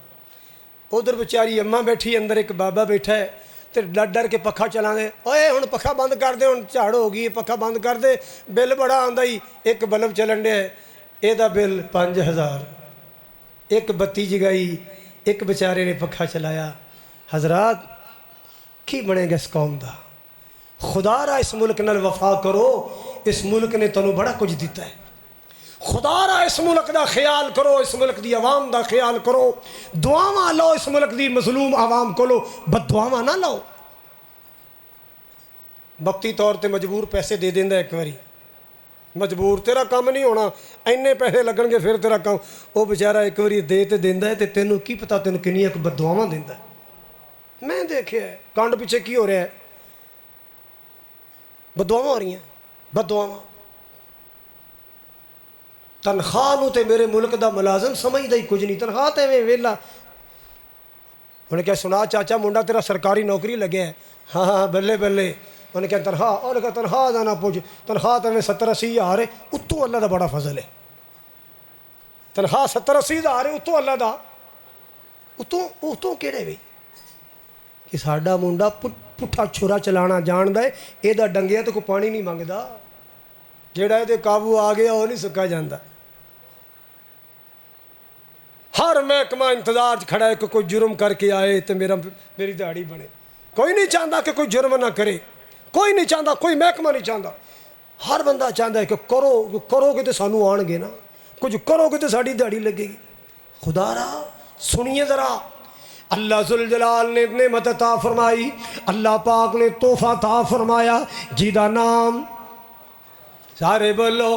ادھر بیچاری اماں بیٹھی, اندر ایک بابا بیٹھا ہے تے ڈر ڈر کے پکھا چلا دے. اوے ہن پکھا بند کر دے, ہن جھاڑ ہو گئی, پکھا بند کر دے, بل بڑا آندا ہی. ایک بلب چلن ڈیا ہے, اے دا بل 5,000. ایک بتی جگائی, ایک بیچارے نے پکھا چلایا. حضرات کی بنے گا اس قوم دا؟ خدا را اس ملک نال وفا کرو, اس ملک نے تنوں بڑا کچھ دیتا ہے. خدا را اس ملک دا خیال کرو, اس ملک دی عوام دا خیال کرو. دعاواں لو اس ملک دی مظلوم عوام کو, لو بد دعاواں نہ لو. وقتی طور تے مجبور پیسے دے دیندا ایک واری, مجبور تیرا کام نہیں ہونا, اینے پیسے لگن گے پھر تیرا کام. وہ بیچارہ ایک واری دے تے دیندا ہے تے تینوں کی پتہ تینوں کنیاں کہ بد دعاواں دیندا ہے. میں دیکھے ہے کانڈ پیچھے کی ہو رہا ہے, بد دعاواں ہو رہی ہیں, بد دعاواں. تنخواہ نو تے میرے ملک دا ملازم سمجھدا ہی کچھ نہیں. تنخواہ تے میں ویلا انہیں کہا سنا چاچا منڈا تیرا سرکاری نوکری لگے ہے. ہاں ہاں بلے بلے. انہیں کہا تنخواہ, اور کہا تنخواہ دا نہ پوچھ, تنخواہ تے میں 70-80 ہزار ہے, اتوں اللہ دا بڑا فضل ہے. تنخواہ 70-80 ہزار ہے, اتوں اللہ دا, اتوں کیڑے بھئی کہ ساڈا منڈا پٹھا چھرا چلانا جاندا ہے, اے دا ڈنگیا تو کوئی پانی نہیں منگدا. جیڑا اے قابو آ گیا وہ نہیں سکا جاندا. ہر محکمہ انتظار کھڑا ہے کہ کوئی جرم کر کے آئے تو میری دہاڑی بنے. کوئی نہیں چاہتا کہ کوئی جرم نہ کرے, کوئی نہیں چاہتا, کوئی محکمہ نہیں چاہتا. ہر بندہ چاہتا ہے کہ کرو گے تو سانوں آن گے نا, کچھ کرو گے تو ساڑی دہاڑی لگے گی. خدا را سنیے ذرا, اللہ ذوالجلال نے نعمت عطا فرمائی, اللہ پاک نے تحفہ عطا فرمایا, جیدہ نام سارے بولو,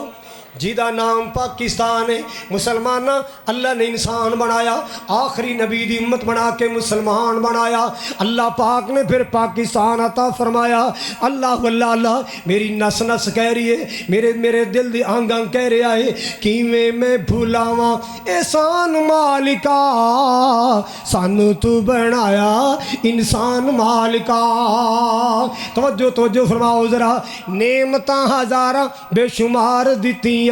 جیدہ نام پاکستان ہے. مسلمانہ اللہ نے انسان بنایا, آخری نبی دی امت بنا کے مسلمان بنایا. اللہ پاک نے پھر پاکستان عطا فرمایا. اللہ اللہ میری نس نس کہہ رہی ہے, میرے دل دی آنگ آنگ کہہ رہا ہے, کیویں میں بھولاواں احسان مالکا, سانو تو بنایا انسان مالکا. توجہ فرماؤ ذرا. نعمتاں ہزاراں بے شمار دتیاں,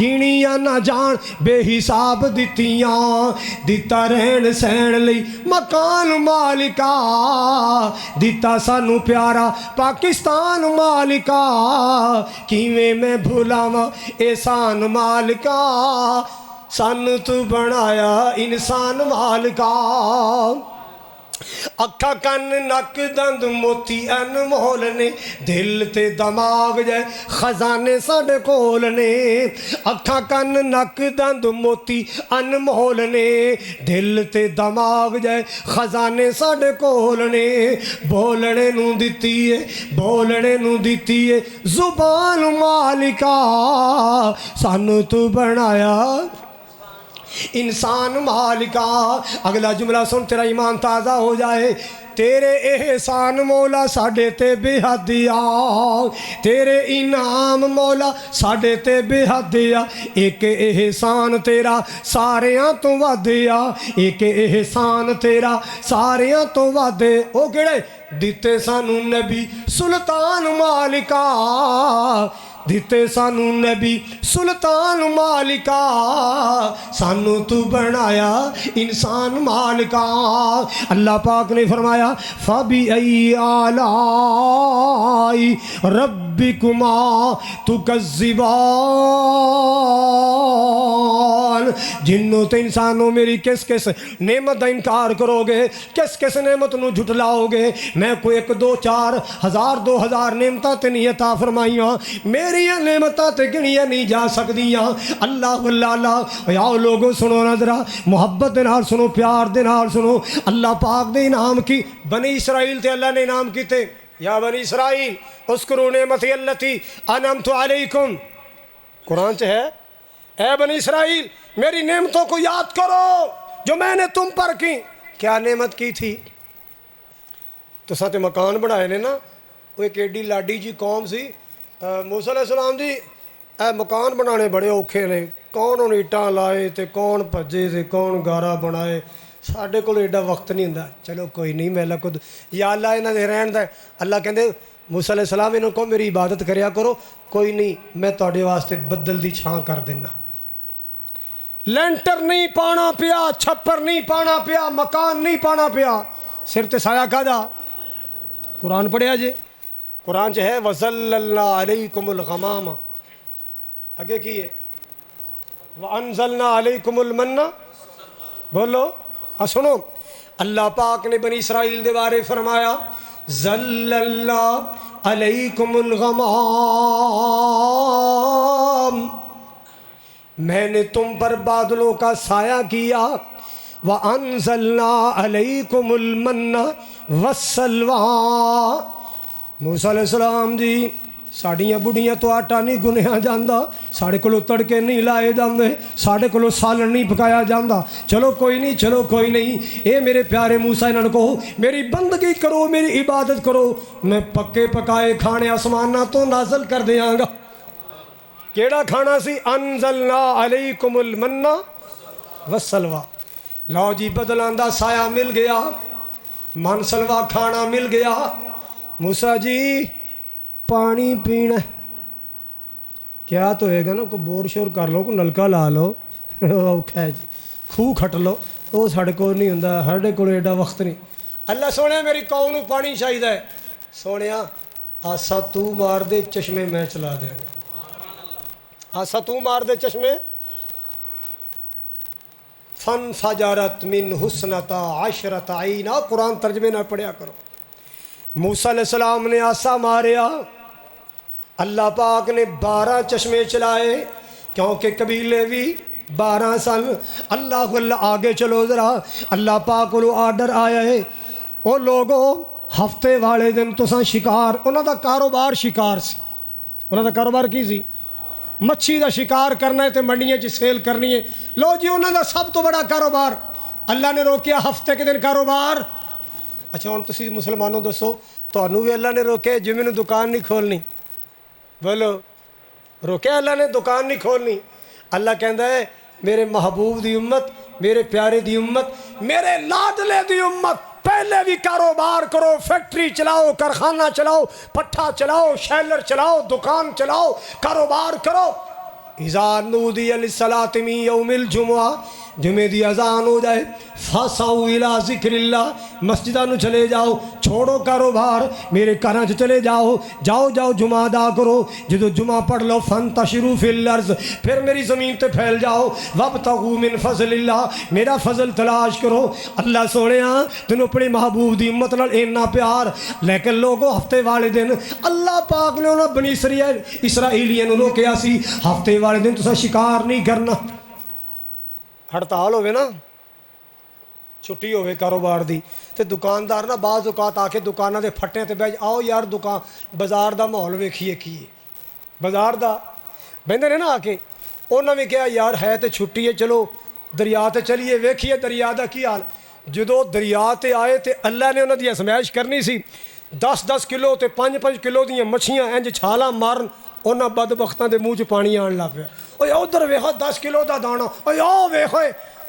گنیاں نہ جان بے حساب دتیاں. دیتا رہن سہن لئی مکان مالکا, دیتا سانو پیارا پاکستان مالکا, کیویں میں بھولاواں احسان مالکا, سانو تو بنایا انسان مالکا. اکھا کن نک دند موتی انمول نے, دل تے دماغ جائے خزانے ساڈے کول نے. اکھا کن نک دند موتی انمول نے, دل تے دماغ جائے خزانے ساڈے کول نے. بولنے نو دتی ہے زبان مالکا, سانو تو بنایا انسان مالکا۔ اگلا جملہ سن تیرا ایمان تازہ ہو جائے۔ تیرے احسان مولا ساڈے تے بے حد آ، تیرے انعام مولا ساڈے تے بے حد آ، ایک احسان تیرا ساریاں تو ود آ، ایک احسان تیرا ساریاں تو ود۔ او کیڑے دتے سانو نبی سلطان مالکا، دتے سانو نبی سلطان مالکا، سانو تو بنایا انسان مالکا۔ اللہ پاک نے فرمایا فَبِأَيِّ آلَاءِ رَبِّكُمَا تُكَذِّبَانِ۔ جنوں تے انسانوں میری کس کس نعمت دا انکار کرو گے، کس کس نعمت نو جھٹلاؤ گے؟ میں کوئی 1 2 4 ہزار 2000 نعمتاں تے نہیں عطا فرمائیاں، میری نعمتاں تے گنیاں نہیں جا سکدیاں۔ اللہ اللہ یا لوگوں سنو نظرہ، محبت دے نال سنو، پیار دے نال سنو۔ اللہ پاک دے انعام کی بنی اسرائیل تے اللہ نے انعام کیتے۔ یا بنی اسرائیل اذکروا نعمتی اللتی انعمت علیکم، قرآن چ ہے، اے بنی اسرائیل میری نعمتوں کو یاد کرو جو میں نے تم پر کی۔ کیا نعمت کی تھی؟ تو ساتھ مکان بنائے نے نا، وہ ایک ایڈی لاڈی جی قوم سی، موسیٰ علیہ السلام جی اے مکان بنانے بڑے اوکھے نے، کون ان اٹاں لائے تے کون بھجے تے کون گارا بنائے، ساڈے کول ایڈا وقت نہیں ہوندا، چلو کوئی نہیں میں اللہ کو یا اللہ انہاں دے رہن دا۔ اللہ کہندے موسیٰ علیہ السلام انہوں کو میری عبادت کریا کرو، کوئی نہیں میں تواڈے واسطے بدل دی چھاں کر دینا۔ لینٹر نہیں پانا پیا، چھپر نہیں پانا پیا، مکان نہیں پانا پیا، سر تے سایہ کھادا۔ قرآن پڑھیا جی، قرآن چ ہے وَظَلَّلْنَا عَلَيْكُمُ الْغَمَامَ، آگے کی ہے وَأَنزَلْنَا عَلَيْكُمُ الْمَنَّ، بولو سنو، اللہ پاک نے بنی اسرائیل دے بارے فرمایا ظَلَّلْنَا عَلَيْكُمُ الْغَمَامَ، میں نے تم پر بادلوں کا سایہ کیا، وَأَنزَلْنَا عَلَيْكُمُ الْمَنَّ وَالسَّلْوَىٰ۔ موسیٰ علیہ السلام جی ساڑیاں بڑھیاں تو آٹا نہیں گنیا جاندہ، ساڑے کولو تڑکے نہیں لائے جاندے، ساڑے کولو سالن نہیں پکایا جاندہ، چلو کوئی نہیں چلو کوئی نہیں، اے میرے پیارے موسیٰ انہوں کو میری بندگی کرو، میری عبادت کرو، میں پکے پکائے کھانے آسمانہ تو نازل کر دیاں گا۔ کیڑا کھانا سی؟ انزلنا علیکم المن والسلویٰ، لو جی بدلاندہ سایہ مل گیا، من سلوہ کھانا مل گیا۔ موسیٰ جی پانی پینا کیا تو ہے گا نا، کو بور شور کر لو، کو نلکا لا لو، خوہ کھٹ لو، وہ ساڑے کو نہیں ہوندا، ساڑے کو ایڈا وقت نہیں۔ اللہ سونے میری قوم نو پانی چاہیے، سونے آسا تو مار دے چشمے میں چلا دے گا، آسا تو مار دے چشمے۔ فَانْفَجَرَتْ مِنْ حُسْنَتَا عَشْرَةَ عَيْنًا، قرآن ترجمے نہ پڑھیا کرو۔ موسیٰ علیہ السلام نے آسا ماریا، اللہ پاک نے 12 چشمے چلائے، کیونکہ قبیلے بھی 12 سن۔ اللہ آگے چلو ذرا، اللہ پاک کو آرڈر آیا ہے، وہ لوگوں ہفتے والے دن تساں شکار، انہوں دا کاروبار شکار سی، انہوں دا کاروبار کی سی؟ مچھی دا شکار کرنا ہے تے منڈیاں چ سیل کرنی ہے، لو جی انہوں دا سب تو بڑا کاروبار اللہ نے روکیا ہفتے کے دن کاروبار۔ اچھا ہوں تسی مسلمانوں دسو تانوں بھی اللہ نے روکے جی میں دکان نہیں کھولنی؟ بولو روکیا اللہ نے دکان نہیں کھولنی؟ اللہ کہندا ہے میرے محبوب دی امت، میرے پیارے دی امت، میرے لاڈلے دی امت، پہلے بھی کاروبار کرو، فیکٹری چلاؤ، کارخانہ چلاؤ، پٹھا چلاؤ، شیلر چلاؤ، دکان چلاؤ، کاروبار کرو۔ اذا نودی للصلاۃ من یوم الجمعہ، جمعے دی اذان ہو جائے، فَاسَوْا إِلَىٰ ذِكْرِ اللَّهِ، مسجدہ نو چلے جاؤ، چھوڑو کاروبار، میرے گھراں چ چلے جاؤ، جاؤ جمعہ ادا کرو، جدو جمعہ پڑھ لو فَانْتَشِرُوا فِي الْأَرْضِ، پھر میری زمین تے پھیل جاؤ، وَابْتَغُوا مِنْ فَضْلِ اللَّهِ، میرا فضل تلاش کرو۔ اللہ سونے تینوں اپنی محبوب دی امت نال اینا پیار، لیکن لوگوں ہفتے والے دن اللہ پاک نے انہوں بنی اسرائیلیاں نو روکیا سی، ہفتے والے دن تسا شکار نہیں کرنا۔ ہڑتال ہوئے نا، چھٹی ہوئے کاروبار دی، تے دکاندار نا بعض اوقات آ کے دکانہ دے پھٹے تے بیج آؤ یار دکان بازار دا ماحول ویکھیے کیے، بازار دا بہندے نے نا آ کے انہوں نے کہا یار ہے تے چھٹی ہے، چلو دریا تے چلیے ویکھیے دریا دا کی حال. جدو دریا تے آئے تے اللہ نے انہاں دی ازمائش کرنی سی. 10-10 کلو تے 5-5 کلو دیاں مچھیاں انج چھالاں مارن انہاں بدبختاں دے منہ چ پانی آن لگ پیا. اوے ادھر ویکھو 10 کلو دا دانا, اوے او ویکھو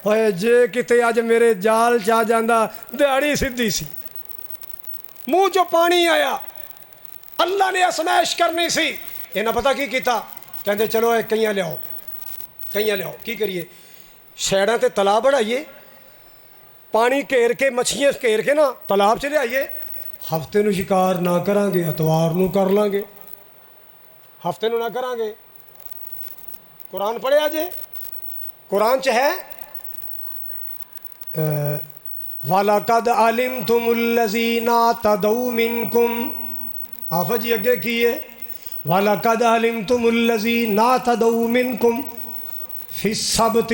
اوے جے کتے اج میرے جال چا جاندا دیہڑی سدھی سی. منہ چوں پانی آیا. اللہ نے ازمائش کرنی سی. انہاں پتہ کی کیتا, کہندے چلو اے کئیاں لیاؤ, کئیاں لیاؤ. کی کریے, سیڑاں تے تالاب بنائیے, پانی گھیر کے مچھیاں گھیر کے نا تالاب چ لے آئیے. ہفتے نو شکار نہ کران گے, اتوار نو کر لیں گے. ہفتے نو نہ کران گے. قرآن پڑھیا جے, قرآن چ ہے وَلَقَدْ عَلِمْتُمُ الَّذِينَ اعْتَدَوْا مِنْكُمْ. آفا جی اگے کیے وَلَقَدْ عَلِمْتُمُ الَّذِينَ اعْتَدَوْا مِنْكُمْ فِي السَّبْتِ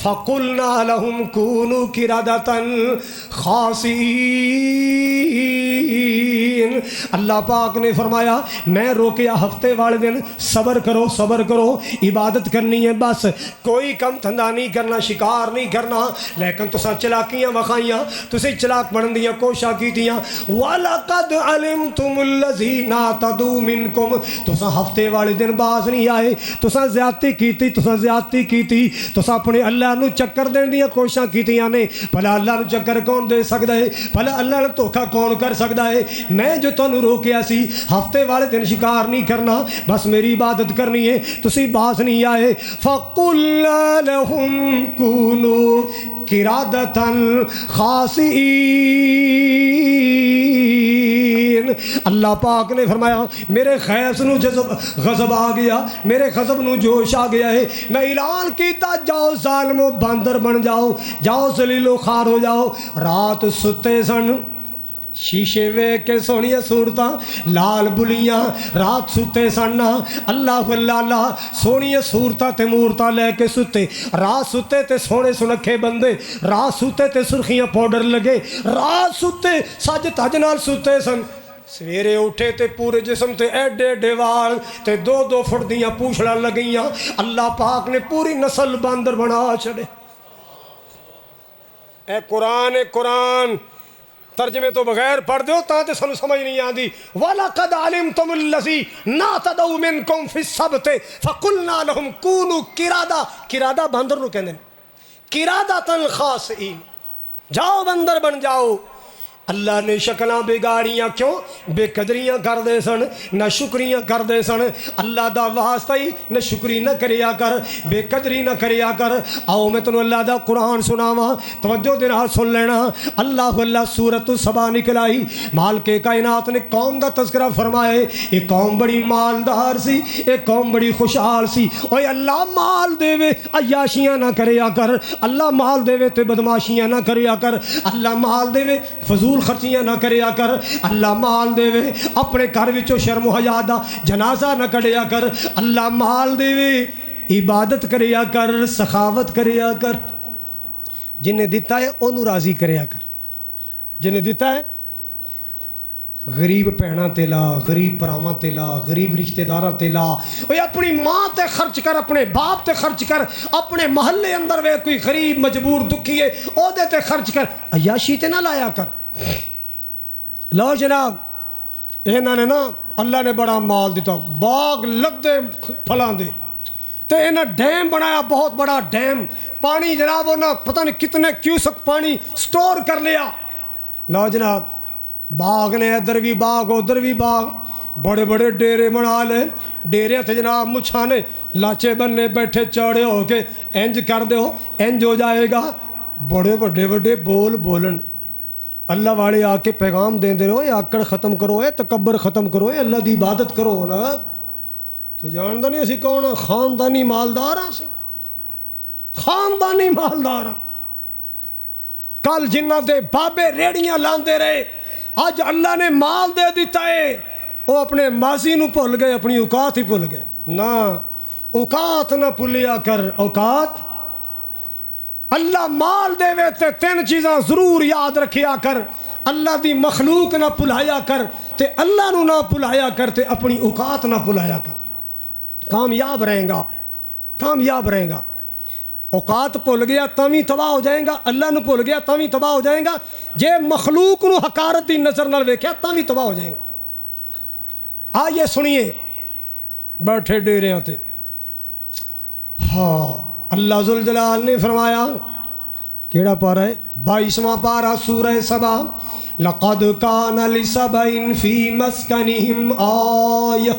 فَقُلْنَا لَهُمْ كُونُوا قِرَدَةً خَاسِئِينَ. اللہ پاک نے فرمایا میں روکیا ہفتے والے دن, صبر کرو صبر کرو, عبادت کرنی ہے بس, کوئی کم دھندا نہیں کرنا, شکار نہیں کرنا. لیکن تساں چلاکیاں وکھائیاں, تسی چلاک بنن دیاں کوشاں کیتیاں. وَلَقَدْ عَلِمْتُمُ الَّذِينَ اعْتَدُوا مِنْكُمْ, تساں ہفتے والے دن باز نہیں آئے, تساں زیادتی کیتی, تساں زیادتی کیتی, تساں اپنے اللہ نو چکر دین دیاں کوشاں کیتیاں نے. بھلا اللہ نو چکر کون دے سکدا ہے, بھلا اللہ نو دھوکا کون کر سکدا ہے. میں جو تانوں روکیا سی ہفتے والے دن شکار نہیں کرنا, بس میری عبادت کرنی ہے, تسی باز نہیں آئے. فَقُلْنَا لَهُمْ كُونُوا قِرَدَةً خَاسِئِينَ. اللہ پاک نے فرمایا میرے خیس نو غضب آ گیا, میرے غضب نو جوش آ گیا ہے. میں اعلان کیتا جاؤ ظالمو باندر بن جاؤ, جاؤ ذلیل و خوار ہو جاؤ. رات ستے سن, شیشے ویکھ کے سونیاں صورتاں لال بلیاں, رات ستے سن. اللہ اللہ سونیاں صورتاں تے مورتاں لے کے ستے. رات ستے تے سونے سنکھے بندے, رات ستے تے سرخیاں پاؤڈر لگے, رات ستے سج تج نال ستے سن. سویرے اٹھے تے پورے جسم تے ایڈے ایڈے وال تے 2-2 فٹ دیاں پوچھڑاں لگیاں. اللہ پاک نے پوری نسل باندر بنا چھڑے. اے قرآن, اے قرآن ترجمے تو بغیر پڑھ دیو تاں تے سنو سمجھ نہیں آندی. وَلَقَدْ عَلِمْتُمُ الَّذِينَ اعْتَدَوْا مِنْكُمْ فِي السَّبْتِ فَقُلْنَا لَهُمْ كُونُوا قِرَدَةً. قِرَدَہ باندر نو کہندے نے, قِرَدَةً خَاسِئِينَ, جاؤ بندر بن جاؤ. اللہ نے شکلاں بگاڑیاں, کیوں بے قدریاں کر دے سن, نہ شکریاں کر دے سن. اللہ دا واسطہ ہی نہ شکری نہ کریا کر, بے قدری نہ کریا کر. آؤ میں تنوں اللہ دا قرآن سناواں, توجہ دے نال سن لینا. اللہ اللہ سورۃ السبا نکلائی, مالک کائنات نے قوم دا تذکرہ فرمائے. یہ قوم بڑی مالدار سی, یہ قوم بڑی خوشحال سی. اوے اللہ مال دے وے عیاشیاں نہ کریا کر, اللہ مال دے وے تے بدماشیاں نہ کریا کر, اللہ مال دے وے فضول خرچیاں نہ کریا کر, اللہ مال دے وے اپنے گھر وچوں شرم و حیا دا جنازہ نہ کڈیا کر, اللہ مال دے وے عبادت کریا کر, سخاوت کریا کر. جنہیں دیتا ہے انہوں راضی کریا کر, جنہیں دیتا ہے غریب بھیناں تے لا, غریب پراواں تے لا, غریب رشتہ داراں تے لا. اوے اپنی ماں تے خرچ کر, اپنے باپ تے خرچ کر, اپنے محلے اندر وے کوئی غریب مجبور دکھی ہے او دے تے خرچ کر, عیاشی تے نہ لایا کر. لو جناب, انہاں نے نا اللہ نے بڑا مال دیتا, باغ لگدے پھلاں دے, تے انہاں ڈیم بنایا, بہت بڑا ڈیم. پانی جناب انہاں پتہ نہیں کتنے کیوسک پانی سٹور کر لیا. لو جناب, باغ نے ادھر بھی باغ ادھر بھی باغ, بڑے بڑے ڈیرے بنا لے. ڈیرے تھے جناب مچھانے لاچے بننے بیٹھے چوڑے ہو کے, انج کر دے ہو انج ہو جائے گا. بڑے بڑے بڑے بول بولن, اللہ والے آ کے پیغام دیں دے رہو, اے آکڑ ختم کرو, اے تکبر ختم کرو, اے اللہ دی عبادت کرو نا. تو جاندہ نہیں اسی کون, خاندانی مالدار ہاں سی, خاندانی مالدار ہاں. کل جنہ دے بابے ریڑیاں لاندے رہے, آج اللہ نے مال دے دیتا ہے, وہ اپنے ماضی نو بھول گئے, اپنی اوقات ہی بھول گئے. نہ اوقات نہ بھولیا کر, اوقات. اللہ مال دے وے تے 3 چیزاں ضرور یاد رکھیا کر. اللہ دی مخلوق نہ بھلایا کر, تے اللہ نو نہ بھلایا کر, تے اپنی اوقات نہ بھلایا کر. کامیاب رہیں گا, کامیاب رہیں گا. اوقات بھول گیا تاں بھی تباہ ہو جائے گا، اللہ نو بھول گیا تاں بھی تباہ ہو جائے گا، جے مخلوق نو حقارت دی نظر نال ویکھیا تاں بھی تباہ ہو جائے گا۔ آئیے سنیے بیٹھے ڈیریاں تے، ہاں اللہ ذوالجلال نے فرمایا، کیڑا پارا ہے؟ 22واں پارا سورہ سبا، لقد کان لسبع فی مسکنہم آیہ۔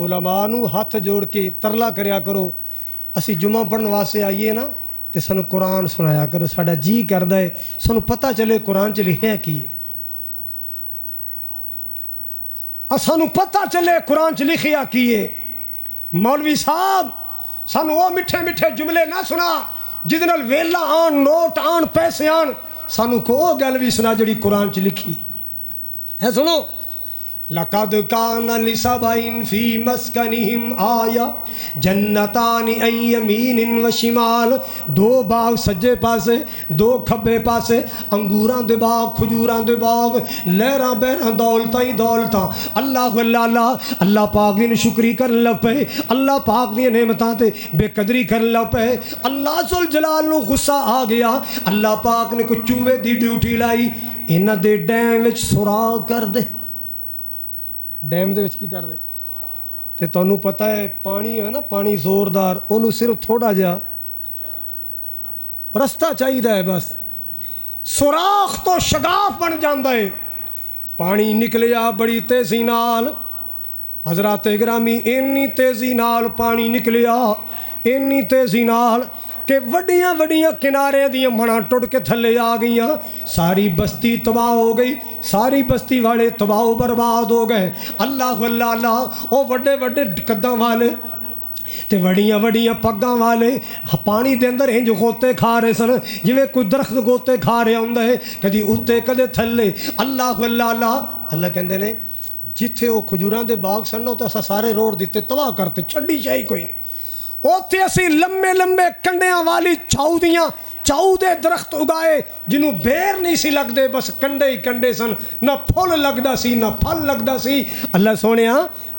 علماء نو ہاتھ جوڑ کے ترلا کریا کرو، اسی جمعہ پڑھن واسطے آئیے نا تے سانو قرآن سنایا کرو، ساڈا جی کردا ہے سانو پتہ چلے قرآن چ لکھیا کی ہے، سانو پتہ چلے قرآن چ لکھیا کی ہے۔ مولوی صاحب سانو وہ میٹھے میٹھے جملے نہ سنا جہدے نال ویلا آن، نوٹ آن، پیسے آن، سانو کو وہ گل بھی سنا جڑی قرآن چ لکھی ہے۔ سنو، لقد کان لسبع فی مسکنہم آیہ جنتان عن یمین و شمال، دو باغ سجے پاسے دو کھبے پاسے، انگوراں دے باغ کھجوراں دے باغ، لہراں بہراں دولتاں ہی دولتاں۔ اللہ اللہ اللہ پاک دی شکری کرن لگ پے، اللہ پاک دی نعمتاں تے بے قدری کرن لگ پے۔ اللہ ذوالجلال نو غصہ آ گیا، اللہ پاک نے کوئی چوہے دی ڈیوٹی لائی، انہاں دے ڈیم وچ سوراخ کر دے۔ ڈیم دے وچ کی کر دے؟ تے تانوں پتہ ہے پانی ہے نا، پانی زوردار، انہوں صرف تھوڑا جا رستہ چاہیے ہے، بس سوراخ تو شگاف بن جاندا ہے، پانی نکلیا بڑی تیزی نال۔ حضرات گرامی اینی تیزی نال پانی نکلیا، اینی تیزی نال کہ وڈیاں وڈیاں کنارے دیاں مڑاں ٹوٹ کے تھلے آ گئیاں، ساری بستی تباہ ہو گئی، ساری بستی والے تباہ و برباد ہو گئے۔ اللہ اللہ اللہ، او وڈے وڈے قداں والے تے وڈیاں وڈیاں پگاں والے پانی دے اندر انج گوتے کھا رہے سن جویں کوئی درخت گوتے کھا رہا ہوندا ہے، کدی اُتے کدے تھلے۔ اللہ اللہ اللہ، اللہ کہندے نے جتھے وہ کھجوراں دے باغ سن تے اساں سارے روڑ دیتے، تباہ کرتے، چھڈی شاہی کوئی نہیں۔ اوتھے اسی لمبے لمبے کنڈیاں والی چاؤ دیاں چاؤ دے درخت اگائے جنہوں بیر نہیں سی لگدے، بس کنڈے ہی کنڈے سن، نہ پھل لگدا سی نہ پھل لگدا سی۔ اللہ سونیا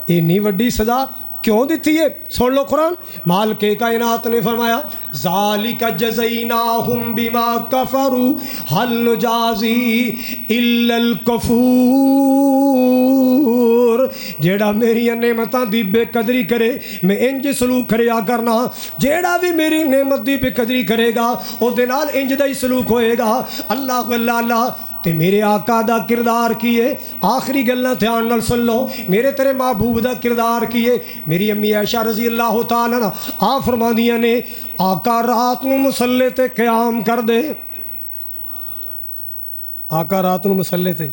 اینی وڈی سزا کیوں دیتی ہے؟ سن لو قرآن، مالک کائنات نے فرمایا ذالک جزیناہم بما کفروا ھل نجازی الا الکفور۔ جیڑا میری نعمتاں دی بے قدری کرے میں انج سلوک کریا کرنا، جیڑا بھی میری نعمت دی بے قدری کرے گا او دے نال انج دا ہی سلوک ہوئے گا۔ اللہ اللہ اللہ، تے میرے آقا دا کردار کیے، آخری گلاں دھیان نال سن لو، میرے تیرے محبوب دا کردار کیے۔ میری امی عائشہ رضی اللہ تعالیٰ عنہ آ فرماندیاں نے آقا رات نو مصلے تے قیام کر دے، آقا رات نو مصلے تے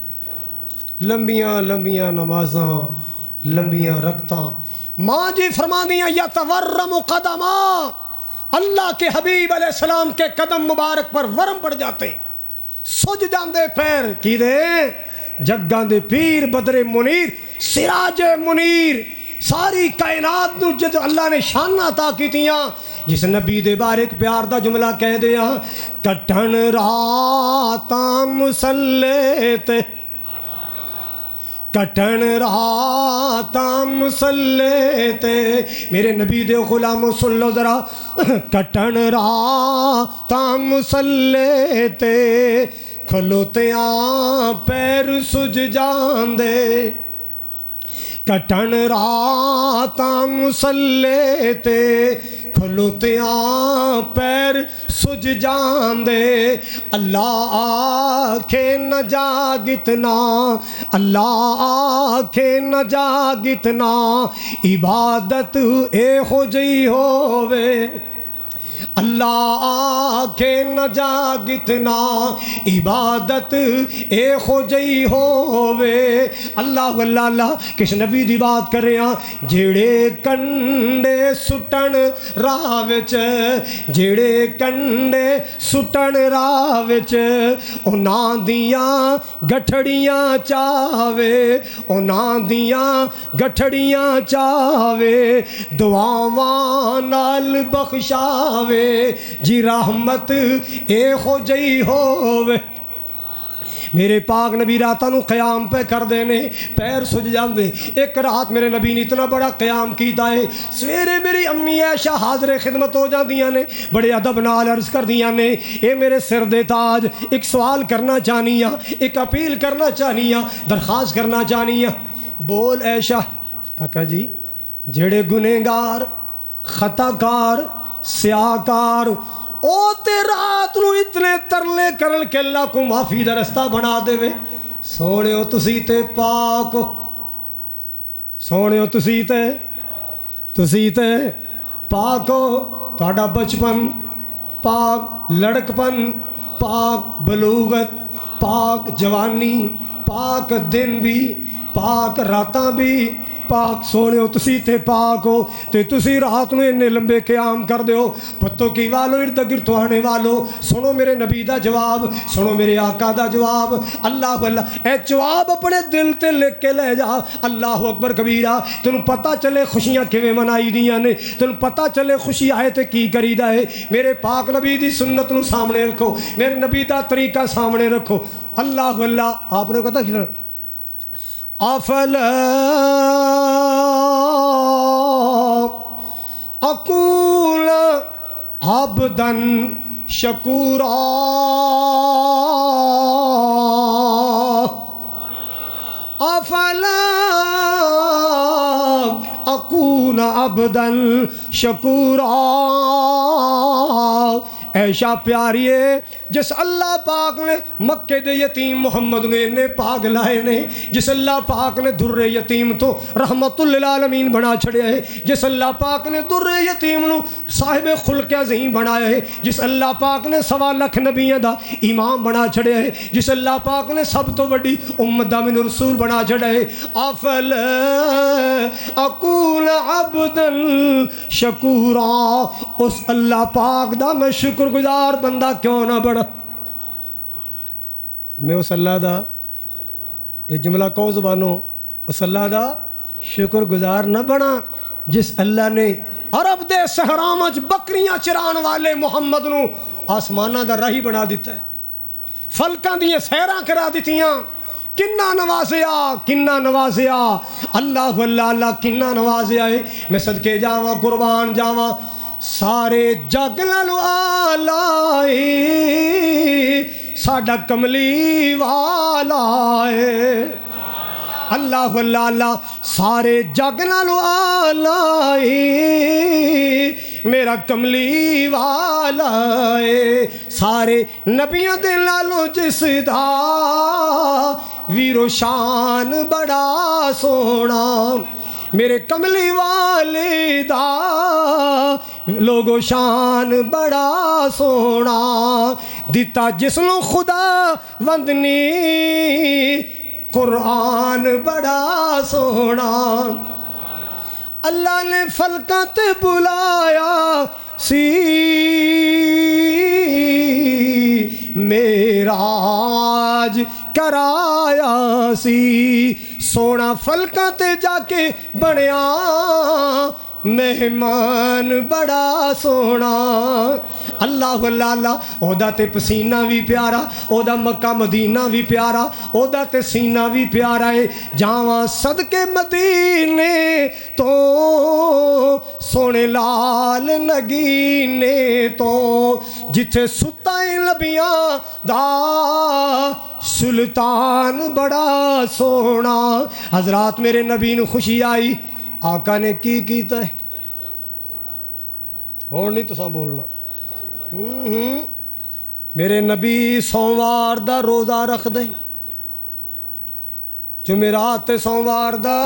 لمبیاں لمبیاں نمازاں، لمبیاں رکعتاں۔ ماں جی فرماندیاں یتورم قدما، اللہ کے حبیب علیہ السلام کے قدم مبارک پر ورم پڑ جاتے، سج جاندے پیر کی دے جگاں دے پیر بدر منیر سراج منیر۔ ساری کائنات نو جد اللہ نے شانہ عطا کیتیاں، جس نبی دے بارے ایک پیار دا جملہ کہہ دیا، کٹھن راتاں مصلے تے، کٹھن راتاں مصلے تے، میرے نبی دے غلاموں سن لو ذرا، کٹھن راتاں مصلے تے کھلوتیاں پیر سج جاندے، کٹھن راتاں مصلے تے کھلوتیاں پیر سج جاندے۔ اللہ آکھے نہ جاگتنا، اللہ آکھے نہ جاگتنا، عبادت اے ہو جئی ہووے، اللہ آکھے نہ جاگتنا، عبادت اے ہو جئی ہووے۔ اللہ اللہ اللہ، کس نبی دی بات کر رہے ہیں جیڑے کنڈے سٹن راہ وچ، جیڑے کنڈے سٹن راہ وچ، انہاں دیاں گٹھڑیاں چاوے، انہاں دیاں گٹھڑیاں چاوے، دعاواں نال بخشاوے، جی رحمت اے ہو جئی ہووے۔ میرے پاک نبی راتاں نو قیام پہ کر دینے، پیر سج جاندے۔ ایک رات میرے نبی نے اتنا بڑا قیام کیتا ہے، سویرے میری امی عائشہ حاضر خدمت ہو جاندیاں نے، بڑے ادب نال عرض کر دیاں نے، اے میرے سر دے تاج، ایک سوال کرنا چاہنی ہاں، ایک اپیل کرنا چاہنی ہاں، درخواست کرنا چاہنی ہاں۔ بول عائشہ۔ آقا جی جڑے گنہگار، خطا کار، سیاکار، او تے رات نو اتنے ترلے کرل کے اللہ کو معافی دا رستہ بنا دے وے، سونے ہو تسی تے پاک ہو، سونے ہو تسی تے پاک ہو، تہاڈا بچپن پاک، لڑکپن پاک، بلوغت پاک، جوانی پاک، دن بھی پاک، راتاں بھی پاک، سونے ہو تسی تے پاک ہو، تے تسی رات نو اننے لمبے قیام کر دے ہو۔ پتو کی والو ارد گرد تو آنے والو، سنو میرے نبی دا جواب، سنو میرے آقا دا جواب۔ اللہ اللہ، اے جواب اپنے دل تے لکھ کے لے جا۔ اللہ اکبر کبیرہ۔ تنوں پتہ چلے خوشیاں کیویں منائی دیاں نے، تنوں پتہ چلے خوشی آئے تے کی کری دا ہے۔ میرے پاک نبی دی سنت نو سامنے رکھو، میرے نبی دا طریقہ سامنے رکھو۔ اللہ اللہ۔ آپ نے پتہ کیا افلا اکون عبدا شکورا، افلا اکون عبدا شکورا۔ عائشہ پیاریے، جس اللہ پاک نے مکے دے یتیم محمد نے انہیں پاک لائے نے، جس اللہ پاک نے در یتیم تو رحمت للعالمین بنا چھڑیا ہے، جس اللہ پاک نے در یتیم نو صاحب خلق عظیم بنایا ہے، جس اللہ پاک نے 1.25 لاکھ نبیوں دا امام بنا چھڑیا ہے، جس اللہ پاک نے سب تو بڑی امت دا من رسول بنا چھڑیا ہے، افلا اکون عبدا شکورا، اس اللہ پاک دا میں شکر گزار بندہ کیوں نہ بڑا؟ میں اس اللہ دا، یہ جملہ کو زبانوں، اس اللہ دا شکر گزار نہ بنا جس اللہ نے عرب دے صحراء وچ بکریاں چران والے محمد نو آسمانہ دا راہی بنا دیتا ہے، فلکاں دیاں سیراں کرا دیتیاں، کنہ نوازیا اللہ اللہ اللہ کنہ نوازیا ہے۔ میں صدقے جاواں قربان جاواں، سارے جگ نالو آلائے ساڈا کملی والا ہے، اللہ اللہ اللہ، سارے جگ نالو آلائے میرا کملی والا ہے، سارے نبیاں دے نالو جس دا ویرو شان بڑا سونا، میرے کملی والے دا لوگو شان بڑا سونا، دیتا جس نو خدا وندنی قرآن بڑا سونا، اللہ نے فلکاں تے بلایا سی معراج کرایا سی، سونا فلکاں تے جا کے بنیا مہمان بڑا سونا، اللہ اللہ اللہ، او دا تے پسینہ بھی پیارا، او دا مکہ مدینہ بھی پیارا، او دا تے سینہ بھی پیارا ہے، جاواں صدقے مدینے تو سونے لال نگینے تو، جتھے ستائیں لبیاں دا سلطان بڑا سونا۔ حضرات میرے نبی نو خوشی آئی، آقا نے کی کیتا ہے؟ اور نہیں تو ساں بولنا۔ میرے نبی سوموار دا روزہ رکھ دے، جمعرات تے سوموار دا،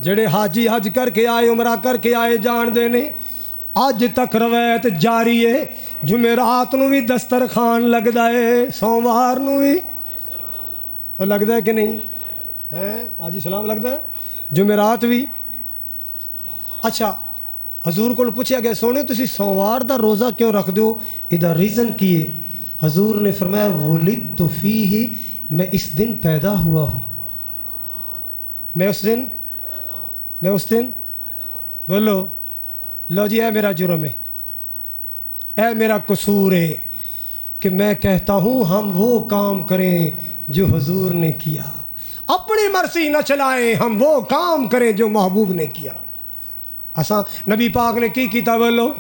جڑے حاجی حج کر کے آئے عمرہ کر کے آئے جان دے نے، آج تک روایت جاری ہے، جمعرات نو بھی دسترخوان لگ دا ہے، سوموار نو بھی لگ دا ہے کہ نہیں ہے؟ حاجی سلام لگ دا ہے، جمعرات بھی۔ اچھا حضور کو پوچھا گیا سونے تسی سوموار دا روزہ کیوں رکھ دو؟ ادھر ریزن کیے، حضور نے فرمایا ولدت فیہ، میں اس دن پیدا ہوا ہوں، میں اس دن بولو لو جی، اے میرا جرم ہے، اے میرا قصور ہے، کہ میں کہتا ہوں ہم وہ کام کریں جو حضور نے کیا، اپنی مرضی نہ چلائیں، ہم وہ کام کریں جو محبوب نے کیا۔ اساں نبی پاک نے کی کیتا بولو؟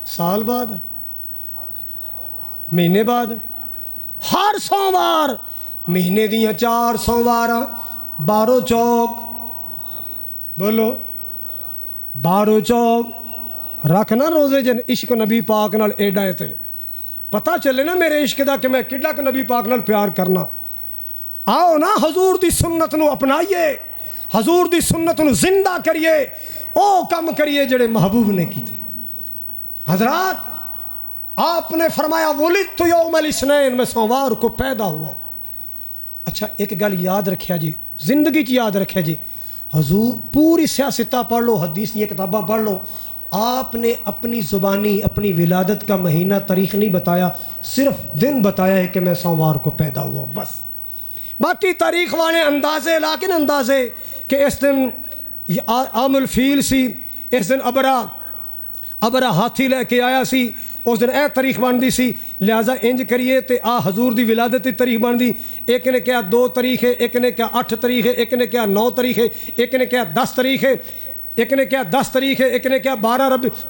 سال بعد، مہینے بعد، ہر سوموار، مہینے دیاں 4 سومواراں، 12 چوک بولو 12 چوک رکھنا روزے جن عشق نبی پاک نال ایڈا ہے تے پتہ چلے نا میرے عشق دا کہ میں کڈا کہ نبی پاک نال پیار کرنا۔ آؤ نا حضور دی سنت نو اپنائیے، حضور دی سنت نو زندہ کریے، او کم کریے جڑے محبوب نے کیتے۔ حضرات آپ نے فرمایا ولدت یوم الاثنین، میں سوموار کو پیدا ہوا۔ اچھا ایک گل یاد رکھیا جی، زندگی چ یاد رکھیا جی، حضور پوری سیاستہ پڑھ لو، حدیث کی کتاباں پڑھ لو، آپ نے اپنی زبانی اپنی ولادت کا مہینہ تاریخ نہیں بتایا، صرف دن بتایا ہے کہ میں سوموار کو پیدا ہوا، بس۔ باقی تاریخ والے اندازے لیکن اندازے کہ اس دن عام الفیل سی، اس دن ابرا ہاتھی لے کے آیا سی، اس دن اے تاریخ بن دی سی، لہذا انج کریے تے حضور دی ولادت دی تاریخ بن دی۔ ایک نے کہا 2 تاریخ ہے، ایک نے کہا 8 تاریخ ہے، ایک نے کہا 9 تاریخ ہے، ایک نے کہا 10 تاریخ ہے، ایک نے کہا 10 تاریخ ہے، ایک نے کہا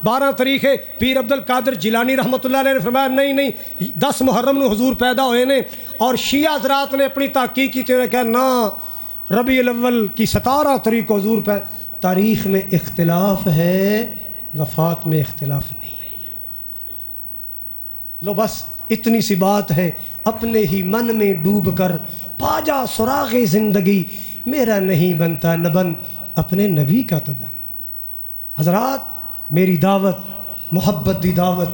12 تاریخ ہے۔ پیر عبد القادر جیلانی رحمۃ اللہ علیہ نے فرمایا نہیں 10 محرم نو حضور پیدا ہوئے نے، اور شیعہ حضرات نے اپنی تحقیق کی تو کہا نا ربیع الاول کی 17 تاریخ کو حضور پیدا۔ تاریخ میں اختلاف ہے، وفات میں اختلاف نہیں۔ لو بس اتنی سی بات ہے، اپنے ہی من میں ڈوب کر پا جا سراغ زندگی، میرا نہیں بنتا نہ بن اپنے نبی کا تو بن۔ حضرات میری دعوت محبت دی دعوت،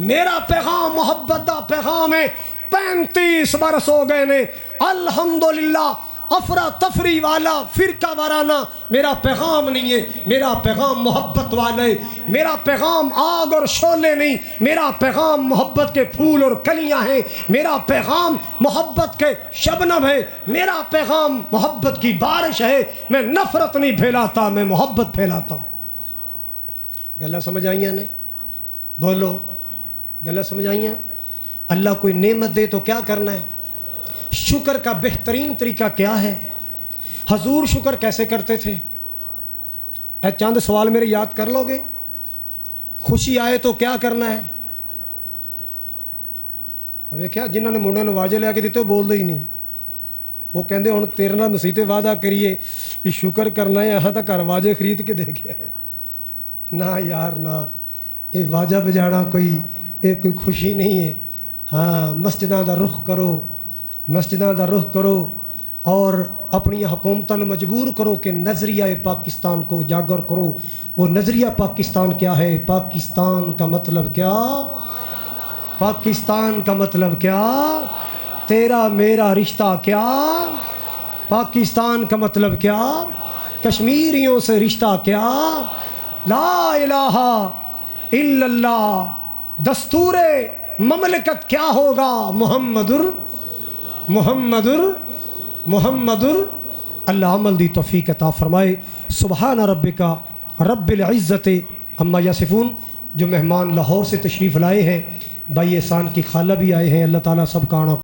میرا پیغام محبت دا پیغام ہے۔ 35 برس ہو گئے نے الحمدللہ، افراتفری والا فرقہ وارانہ میرا پیغام نہیں ہے، میرا پیغام محبت والا ہے۔ میرا پیغام آگ اور شعلے نہیں، میرا پیغام محبت کے پھول اور کلیاں ہیں، میرا پیغام محبت کے شبنم ہے، میرا پیغام محبت کی بارش ہے۔ میں نفرت نہیں پھیلاتا، میں محبت پھیلاتا ہوں۔ گلہ سمجھ آئیاں نے؟ بولو گلہ سمجھ آئیاں؟ اللہ کوئی نعمت دے تو کیا کرنا ہے؟ شکر کا بہترین طریقہ کیا ہے؟ حضور شکر کیسے کرتے تھے؟ اے چند سوال میرے یاد کر لو گے؟ خوشی آئے تو کیا کرنا ہے؟ اب کیا جنہوں نے منڈے نے واجے لے کے دیتے بول دے ہی نہیں، وہ کہندے ہن تیرے نال مسیتے وعدہ کریے بھی شکر کرنا ہے، یہاں تک گھر واجے خرید کے دے گیا ہے۔ نہ یار نہ، یہ واجہ بجانا کوئی خوشی نہیں ہے۔ ہاں مسجداں دا رخ کرو، مسجداں دا رخ کرو، اور اپنی حکومتوں نے مجبور کرو کہ نظریہ پاکستان کو اجاگر کرو۔ وہ نظریہ پاکستان کیا ہے؟ پاکستان کا مطلب کیا؟ پاکستان کا مطلب کیا؟ تیرا میرا رشتہ کیا؟ پاکستان کا مطلب کیا؟ کشمیریوں سے رشتہ کیا؟ لا الہ الا اللہ۔ دستور مملکت کیا ہوگا؟ محمد اللہ عمل دی توفیق عطا فرمائے۔ سبحان ربک رب العزت عما یصفون۔ جو مہمان لاہور سے تشریف لائے ہیں، بھائی احسان کی خالہ بھی آئے ہیں، اللہ تعالیٰ سب کا آنا